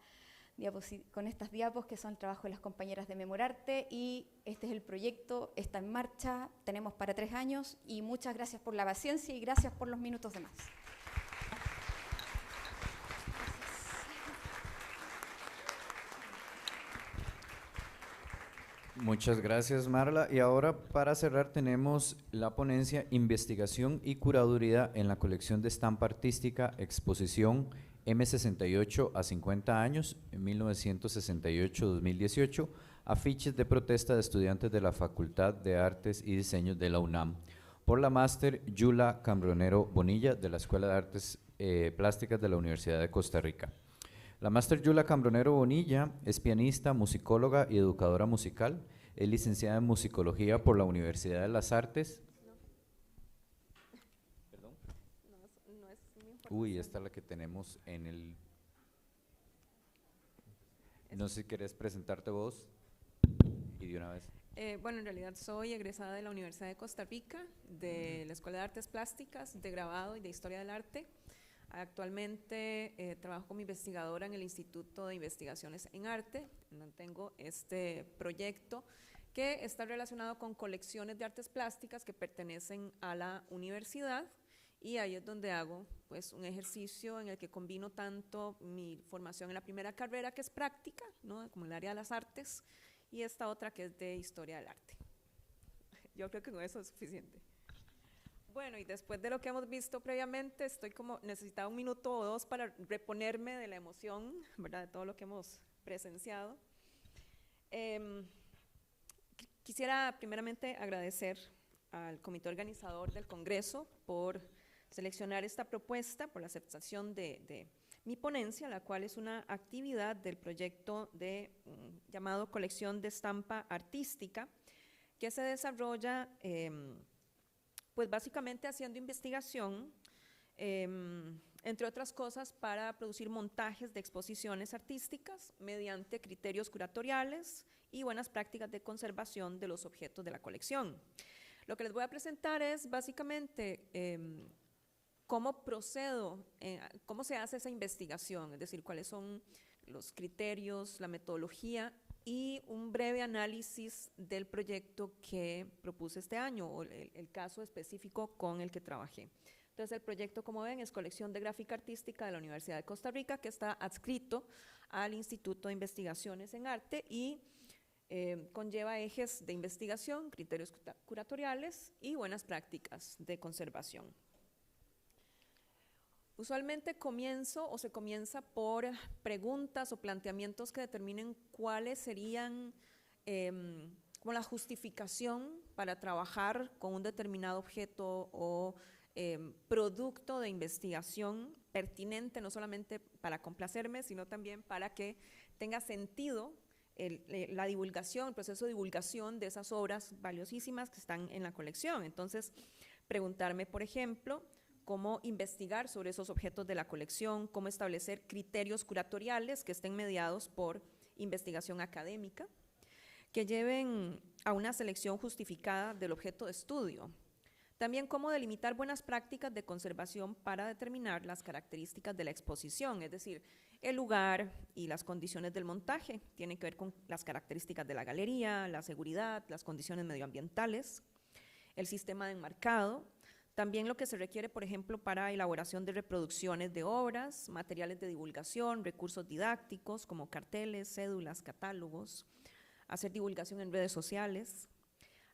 diapos que son el trabajo de las compañeras de Memorarte y este es el proyecto, está en marcha, tenemos para 3 años y muchas gracias por la paciencia y gracias por los minutos de más. Muchas gracias, Marla. Y ahora, para cerrar, tenemos la ponencia Investigación y Curaduría en la colección de estampa artística, exposición M68 a 50 años, en 1968-2018, afiches de protesta de estudiantes de la Facultad de Artes y Diseño de la UNAM, por la máster Yula Cambronero Bonilla, de la Escuela de Artes Plásticas de la Universidad de Costa Rica. La máster Yula Cambronero Bonilla es pianista, musicóloga y educadora musical. Es licenciada en musicología por la Universidad de las Artes. ¿Perdón? Uy, esta es la que tenemos en el… No sé si querés presentarte vos y de una vez. Bueno, en realidad soy egresada de la Universidad de Costa Rica, de la Escuela de Artes Plásticas, de Grabado y de Historia del Arte. Actualmente trabajo como investigadora en el Instituto de Investigaciones en Arte, donde tengo este proyecto que está relacionado con colecciones de artes plásticas que pertenecen a la universidad, y ahí es donde hago pues un ejercicio en el que combino tanto mi formación en la primera carrera, que es práctica, ¿no?, como el área de las artes, y esta otra que es de historia del arte. Yo creo que con eso es suficiente. Bueno, y después de lo que hemos visto previamente, estoy como necesitaba 1 minuto o 2 para reponerme de la emoción, ¿verdad?, de todo lo que hemos presenciado. Quisiera primeramente agradecer al comité organizador del Congreso por seleccionar esta propuesta, por la aceptación de mi ponencia, la cual es una actividad del proyecto llamado Colección de Estampa Artística, que se desarrolla pues básicamente haciendo investigación, entre otras cosas, para producir montajes de exposiciones artísticas mediante criterios curatoriales y buenas prácticas de conservación de los objetos de la colección. Lo que les voy a presentar es básicamente cómo procedo, cómo se hace esa investigación, es decir, cuáles son los criterios, la metodología y un breve análisis del proyecto que propuse este año, o el caso específico con el que trabajé. Entonces, el proyecto, como ven, es Colección de Gráfica Artística de la Universidad de Costa Rica, que está adscrito al Instituto de Investigaciones en Arte y conlleva ejes de investigación, criterios curatoriales y buenas prácticas de conservación. Usualmente se comienza por preguntas o planteamientos que determinen cuáles serían como la justificación para trabajar con un determinado objeto o producto de investigación pertinente, no solamente para complacerme, sino también para que tenga sentido la divulgación, el proceso de divulgación de esas obras valiosísimas que están en la colección. Entonces, preguntarme, por ejemplo, cómo investigar sobre esos objetos de la colección, cómo establecer criterios curatoriales que estén mediados por investigación académica, que lleven a una selección justificada del objeto de estudio. También cómo delimitar buenas prácticas de conservación para determinar las características de la exposición, es decir, el lugar y las condiciones del montaje, tienen que ver con las características de la galería, la seguridad, las condiciones medioambientales, el sistema de enmarcado, también lo que se requiere, por ejemplo, para elaboración de reproducciones de obras, materiales de divulgación, recursos didácticos como carteles, cédulas, catálogos, hacer divulgación en redes sociales,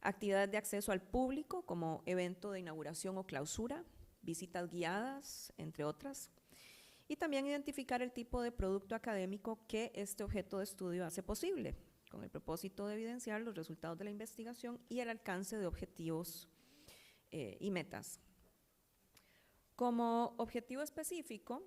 actividades de acceso al público como evento de inauguración o clausura, visitas guiadas, entre otras, y también identificar el tipo de producto académico que este objeto de estudio hace posible, con el propósito de evidenciar los resultados de la investigación y el alcance de objetivos y metas. Como objetivo específico,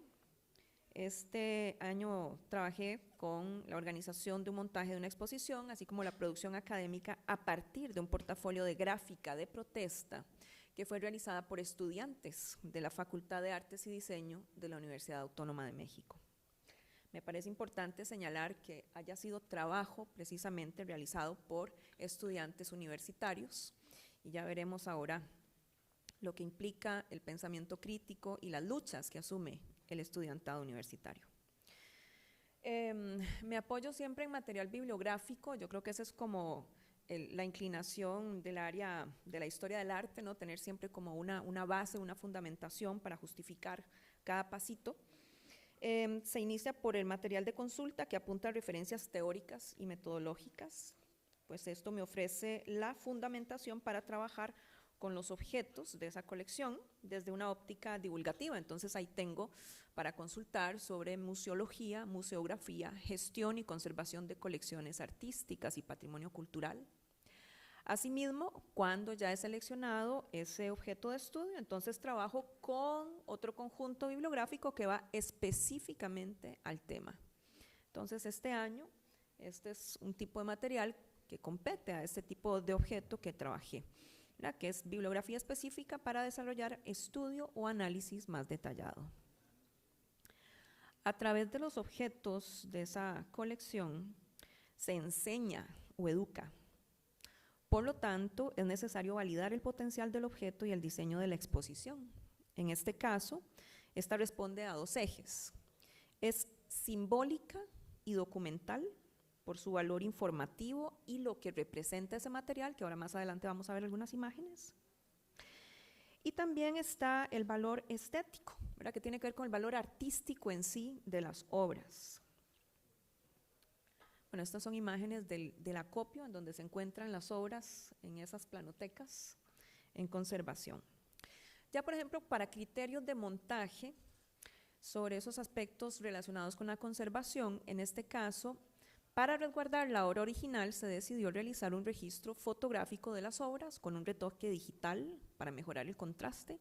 este año trabajé con la organización de un montaje de una exposición, así como la producción académica a partir de un portafolio de gráfica de protesta que fue realizada por estudiantes de la Facultad de Artes y Diseño de la Universidad Autónoma de México. Me parece importante señalar que haya sido trabajo precisamente realizado por estudiantes universitarios, y ya veremos ahora lo que implica el pensamiento crítico y las luchas que asume el estudiantado universitario. Me apoyo siempre en material bibliográfico. Yo creo que esa es como la inclinación del área de la historia del arte, ¿no? Tener siempre como una base, una fundamentación para justificar cada pasito. Se inicia por el material de consulta que apunta a referencias teóricas y metodológicas, pues esto me ofrece la fundamentación para trabajar con los objetos de esa colección desde una óptica divulgativa. Entonces ahí tengo para consultar sobre museología, museografía, gestión y conservación de colecciones artísticas y patrimonio cultural. Asimismo, cuando ya he seleccionado ese objeto de estudio, entonces trabajo con otro conjunto bibliográfico que va específicamente al tema. Entonces este año, este es un tipo de material que compete a este tipo de objeto que trabajé, que es bibliografía específica para desarrollar estudio o análisis más detallado. A través de los objetos de esa colección se enseña o educa. Por lo tanto, es necesario validar el potencial del objeto y el diseño de la exposición. En este caso, esta responde a dos ejes. Es simbólica y documental, por su valor informativo y lo que representa ese material, que ahora más adelante vamos a ver algunas imágenes. Y también está el valor estético, ¿verdad?, que tiene que ver con el valor artístico en sí de las obras. Bueno, estas son imágenes del acopio en donde se encuentran las obras en esas planotecas en conservación. Ya, por ejemplo, para criterios de montaje, sobre esos aspectos relacionados con la conservación, en este caso, para resguardar la obra original se decidió realizar un registro fotográfico de las obras con un retoque digital para mejorar el contraste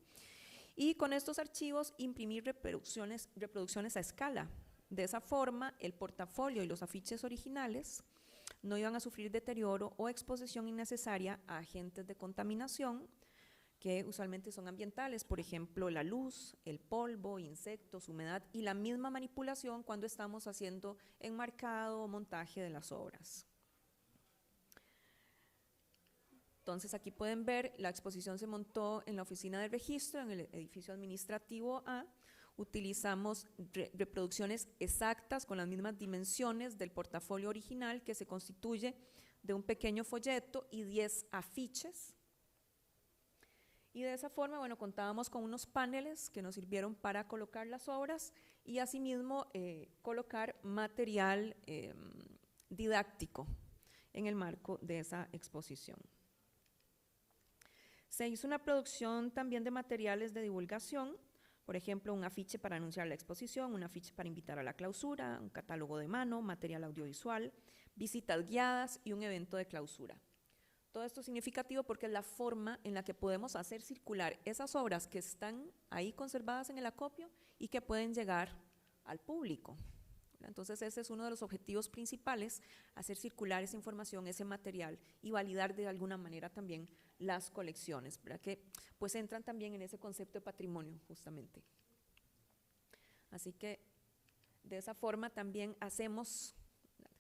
y con estos archivos imprimir reproducciones a escala. De esa forma, el portafolio y los afiches originales no iban a sufrir deterioro o exposición innecesaria a agentes de contaminación que usualmente son ambientales, por ejemplo, la luz, el polvo, insectos, humedad y la misma manipulación cuando estamos haciendo enmarcado o montaje de las obras. Entonces aquí pueden ver, la exposición se montó en la oficina de registro, en el edificio administrativo A. Utilizamos reproducciones exactas con las mismas dimensiones del portafolio original, que se constituye de un pequeño folleto y 10 afiches. Y de esa forma, bueno, contábamos con unos paneles que nos sirvieron para colocar las obras y asimismo colocar material didáctico en el marco de esa exposición. Se hizo una producción también de materiales de divulgación, por ejemplo, un afiche para anunciar la exposición, un afiche para invitar a la clausura, un catálogo de mano, material audiovisual, visitas guiadas y un evento de clausura. Todo esto es significativo porque es la forma en la que podemos hacer circular esas obras que están ahí conservadas en el acopio y que pueden llegar al público. Entonces ese es uno de los objetivos principales, hacer circular esa información, ese material y validar de alguna manera también las colecciones, ¿verdad?, que pues entran también en ese concepto de patrimonio justamente. Así que de esa forma también hacemos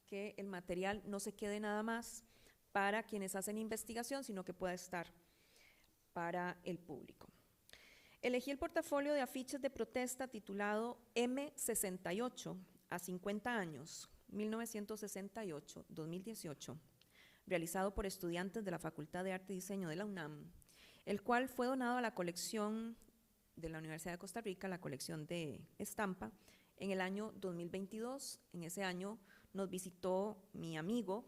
que el material no se quede nada más para quienes hacen investigación, sino que pueda estar para el público. Elegí el portafolio de afiches de protesta titulado M68 a 50 años, 1968-2018, realizado por estudiantes de la Facultad de Arte y Diseño de la UNAM, el cual fue donado a la colección de la Universidad de Costa Rica, la colección de estampa, en el año 2022. En ese año nos visitó mi amigo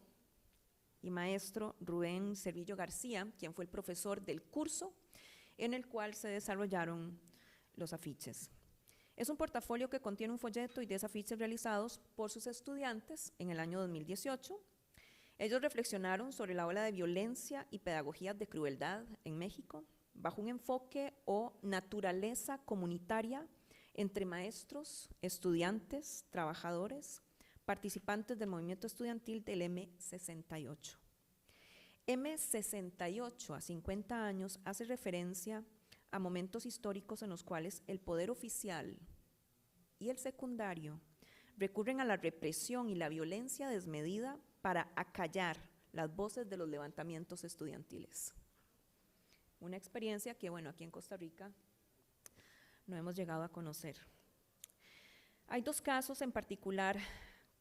y maestro Rubén Cervillo García, quien fue el profesor del curso en el cual se desarrollaron los afiches. Es un portafolio que contiene un folleto y 10 afiches realizados por sus estudiantes en el año 2018. Ellos reflexionaron sobre la ola de violencia y pedagogías de crueldad en México, bajo un enfoque o naturaleza comunitaria entre maestros, estudiantes, trabajadores, participantes del movimiento estudiantil del M68. M68 a 50 años hace referencia a momentos históricos en los cuales el poder oficial y el secundario recurren a la represión y la violencia desmedida para acallar las voces de los levantamientos estudiantiles. Una experiencia que, bueno, aquí en Costa Rica no hemos llegado a conocer. Hay dos casos en particular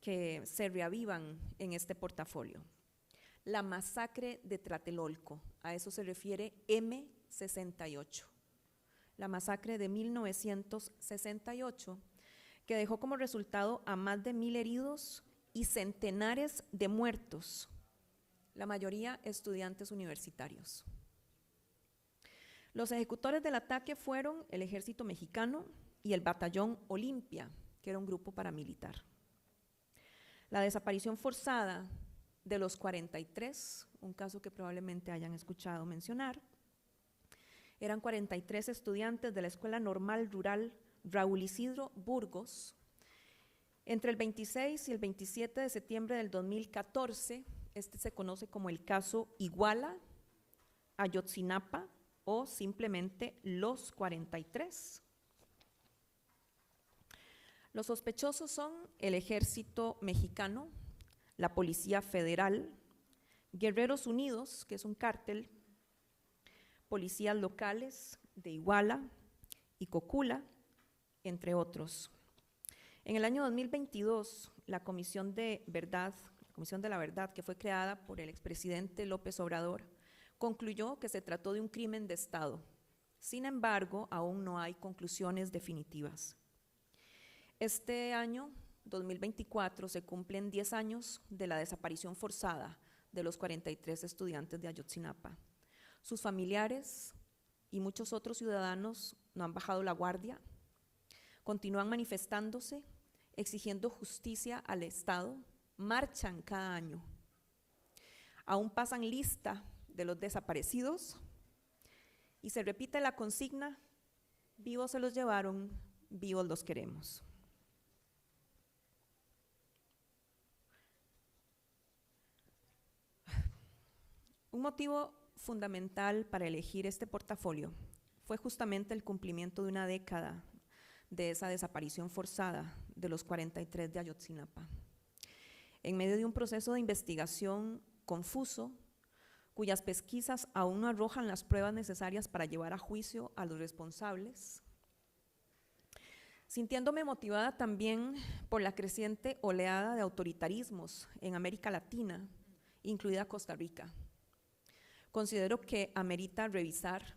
que se reavivan en este portafolio. La masacre de Tlatelolco, a eso se refiere M68. La masacre de 1968, que dejó como resultado a más de 1000 heridos y centenares de muertos, la mayoría estudiantes universitarios. Los ejecutores del ataque fueron el Ejército Mexicano y el Batallón Olimpia, que era un grupo paramilitar. La desaparición forzada de los 43, un caso que probablemente hayan escuchado mencionar, eran 43 estudiantes de la Escuela Normal Rural Raúl Isidro Burgos. Entre el 26 y el 27 de septiembre del 2014, este se conoce como el caso Iguala, Ayotzinapa o simplemente los 43. Los sospechosos son el Ejército Mexicano, la Policía Federal, Guerreros Unidos, que es un cártel, policías locales de Iguala y Cocula, entre otros. En el año 2022, la Comisión de Verdad, Comisión de la Verdad, que fue creada por el expresidente López Obrador, concluyó que se trató de un crimen de Estado. Sin embargo, aún no hay conclusiones definitivas. Este año, 2024, se cumplen 10 años de la desaparición forzada de los 43 estudiantes de Ayotzinapa. Sus familiares y muchos otros ciudadanos no han bajado la guardia, continúan manifestándose, exigiendo justicia al Estado, marchan cada año. Aún pasan lista de los desaparecidos y se repite la consigna: vivos se los llevaron, vivos los queremos. Un motivo fundamental para elegir este portafolio fue justamente el cumplimiento de una década de esa desaparición forzada de los 43 de Ayotzinapa. En medio de un proceso de investigación confuso, cuyas pesquisas aún no arrojan las pruebas necesarias para llevar a juicio a los responsables, sintiéndome motivada también por la creciente oleada de autoritarismos en América Latina, incluida Costa Rica, considero que amerita revisar,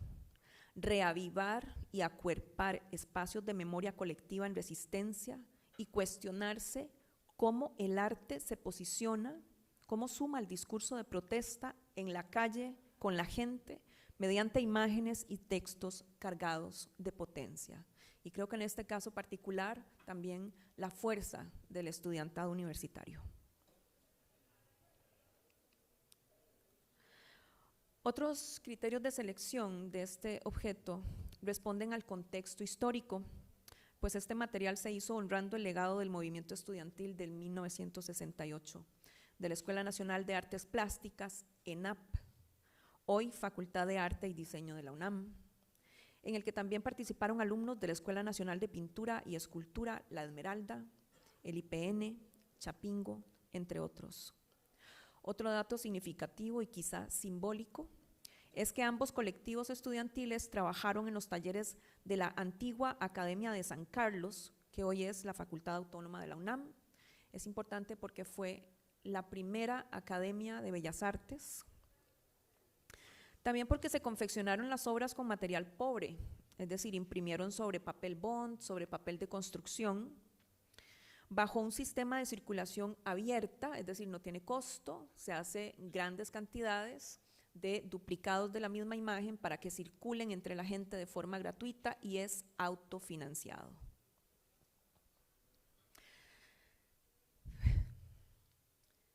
reavivar y acuerpar espacios de memoria colectiva en resistencia y cuestionarse cómo el arte se posiciona, cómo suma el discurso de protesta en la calle, con la gente, mediante imágenes y textos cargados de potencia. Y creo que en este caso particular también la fuerza del estudiantado universitario. Otros criterios de selección de este objeto responden al contexto histórico, pues este material se hizo honrando el legado del movimiento estudiantil del 1968, de la Escuela Nacional de Artes Plásticas, ENAP, hoy Facultad de Arte y Diseño de la UNAM, en el que también participaron alumnos de la Escuela Nacional de Pintura y Escultura, La Esmeralda, el IPN, Chapingo, entre otros. Otro dato significativo y quizá simbólico es que ambos colectivos estudiantiles trabajaron en los talleres de la antigua Academia de San Carlos, que hoy es la Facultad Autónoma de la UNAM. Es importante porque fue la primera Academia de Bellas Artes. También porque se confeccionaron las obras con material pobre, es decir, imprimieron sobre papel bond, sobre papel de construcción, bajo un sistema de circulación abierta, es decir, no tiene costo, se hace en grandes cantidades de duplicados de la misma imagen para que circulen entre la gente de forma gratuita y es autofinanciado.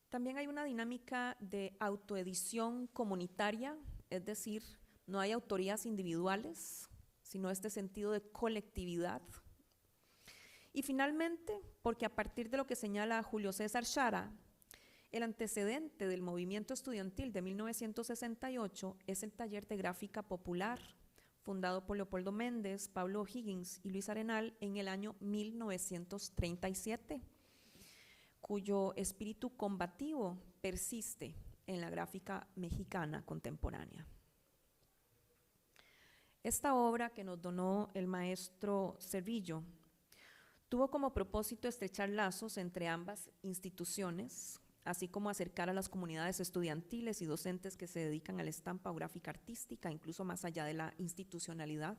También hay una dinámica de autoedición comunitaria, es decir, no hay autorías individuales, sino este sentido de colectividad. Y finalmente, porque a partir de lo que señala Julio César Chara, el antecedente del movimiento estudiantil de 1968 es el taller de gráfica popular, fundado por Leopoldo Méndez, Pablo Higgins y Luis Arenal en el año 1937, cuyo espíritu combativo persiste en la gráfica mexicana contemporánea. Esta obra que nos donó el maestro Cervillo tuvo como propósito estrechar lazos entre ambas instituciones, así como acercar a las comunidades estudiantiles y docentes que se dedican a la estampa o gráfica artística, incluso más allá de la institucionalidad.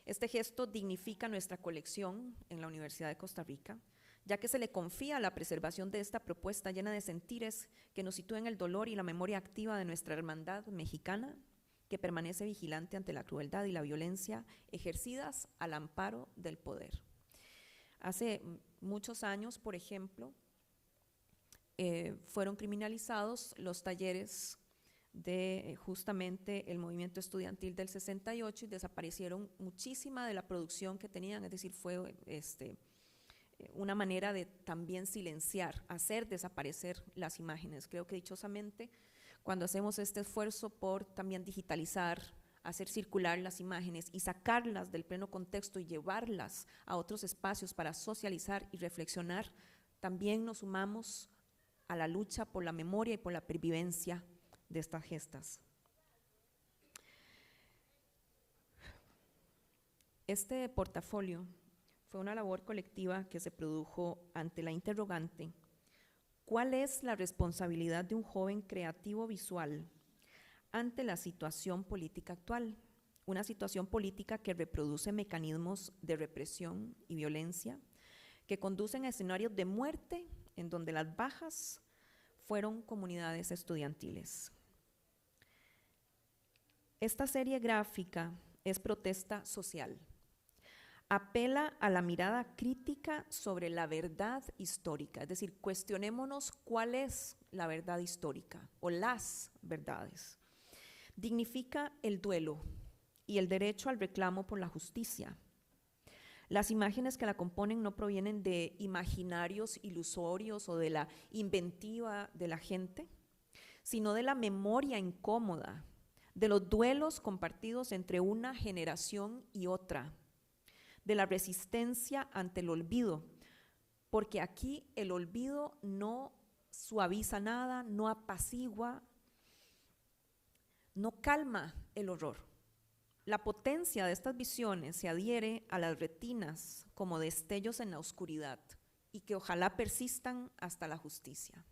Este gesto dignifica nuestra colección en la Universidad de Costa Rica, ya que se le confía la preservación de esta propuesta llena de sentires que nos sitúa en el dolor y la memoria activa de nuestra hermandad mexicana, que permanece vigilante ante la crueldad y la violencia ejercidas al amparo del poder. Hace muchos años, por ejemplo, fueron criminalizados los talleres de justamente el movimiento estudiantil del 68 y desaparecieron muchísima de la producción que tenían, es decir, fue una manera de también silenciar, hacer desaparecer las imágenes. Creo que dichosamente, cuando hacemos este esfuerzo por también digitalizar, hacer circular las imágenes y sacarlas del pleno contexto y llevarlas a otros espacios para socializar y reflexionar, también nos sumamos a la lucha por la memoria y por la pervivencia de estas gestas. Este portafolio fue una labor colectiva que se produjo ante la interrogante: ¿Cuál es la responsabilidad de un joven creativo visual ante la situación política actual? Una situación política que reproduce mecanismos de represión y violencia que conducen a escenarios de muerte en donde las bajas fueron comunidades estudiantiles. Esta serie gráfica es protesta social. Apela a la mirada crítica sobre la verdad histórica, es decir, cuestionémonos cuál es la verdad histórica o las verdades. Dignifica el duelo y el derecho al reclamo por la justicia. Las imágenes que la componen no provienen de imaginarios ilusorios o de la inventiva de la gente, sino de la memoria incómoda, de los duelos compartidos entre una generación y otra, de la resistencia ante el olvido, porque aquí el olvido no suaviza nada, no apacigua, no calma el horror. La potencia de estas visiones se adhiere a las retinas como destellos en la oscuridad y que ojalá persistan hasta la justicia.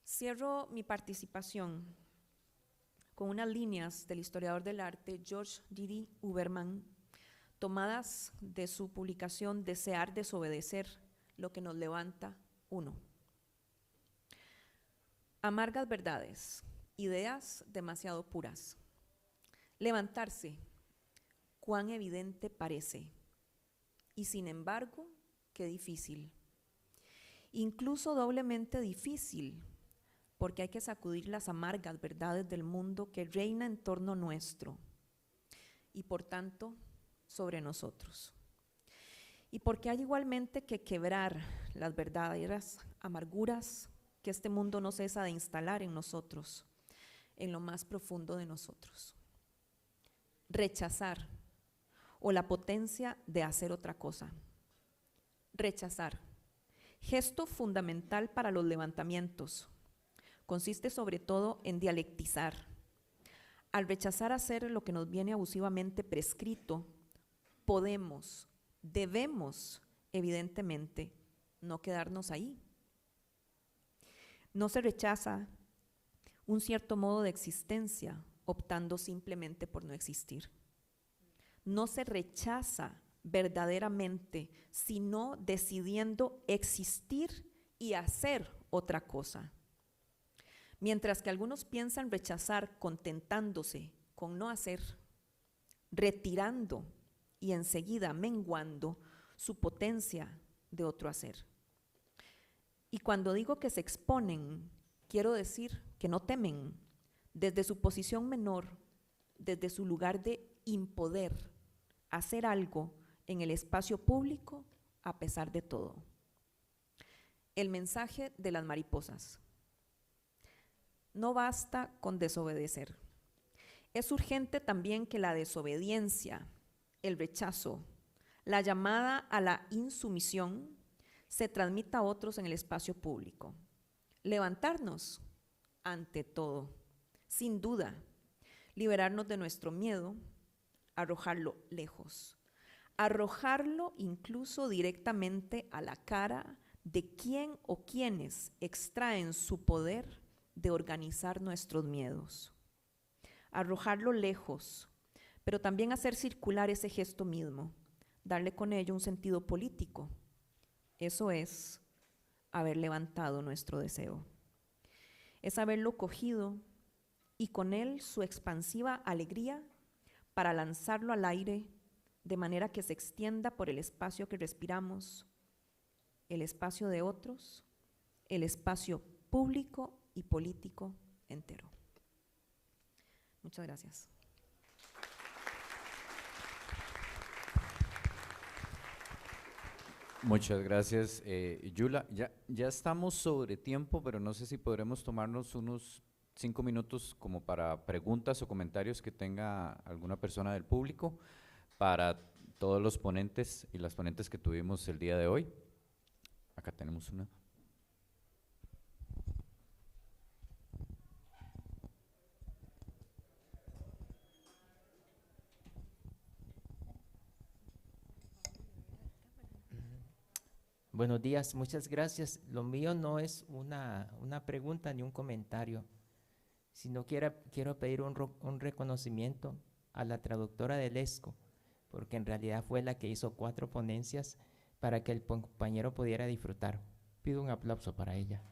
Cierro mi participación con unas líneas del historiador del arte George Didi Uberman, tomadas de su publicación Desear desobedecer, lo que nos levanta uno. Amargas verdades, ideas demasiado puras. Levantarse, cuán evidente parece, y sin embargo, qué difícil. Incluso doblemente difícil, porque hay que sacudir las amargas verdades del mundo que reina en torno nuestro, y por tanto, sobre nosotros. Y porque hay igualmente que quebrar las verdaderas amarguras que este mundo no cesa de instalar en nosotros, en lo más profundo de nosotros. Rechazar, o la potencia de hacer otra cosa. Rechazar, gesto fundamental para los levantamientos, consiste sobre todo en dialectizar. Al rechazar hacer lo que nos viene abusivamente prescrito, podemos, debemos, evidentemente, no quedarnos ahí. No se rechaza un cierto modo de existencia optando simplemente por no existir. No se rechaza verdaderamente, sino decidiendo existir y hacer otra cosa. Mientras que algunos piensan rechazar contentándose con no hacer, retirando y enseguida menguando su potencia de otro hacer. Y cuando digo que se exponen, quiero decir que no temen, desde su posición menor, desde su lugar de impoder, hacer algo en el espacio público a pesar de todo. El mensaje de las mariposas. No basta con desobedecer. Es urgente también que la desobediencia, el rechazo, la llamada a la insumisión se transmita a otros en el espacio público. Levantarnos ante todo, sin duda, liberarnos de nuestro miedo, arrojarlo lejos, arrojarlo incluso directamente a la cara de quien o quienes extraen su poder de organizar nuestros miedos. Arrojarlo lejos, pero también hacer circular ese gesto mismo, darle con ello un sentido político. Eso es haber levantado nuestro deseo. Es haberlo cogido y con él su expansiva alegría para lanzarlo al aire de manera que se extienda por el espacio que respiramos, el espacio de otros, el espacio público y político entero. Muchas gracias. Muchas gracias, Yula. Ya estamos sobre tiempo, pero no sé si podremos tomarnos unos 5 minutos como para preguntas o comentarios que tenga alguna persona del público para todos los ponentes y las ponentes que tuvimos el día de hoy. Acá tenemos una. Buenos días, muchas gracias. Lo mío no es una pregunta ni un comentario, sino quiero pedir un reconocimiento a la traductora del ESCO, porque en realidad fue la que hizo 4 ponencias para que el compañero pudiera disfrutar. Pido un aplauso para ella.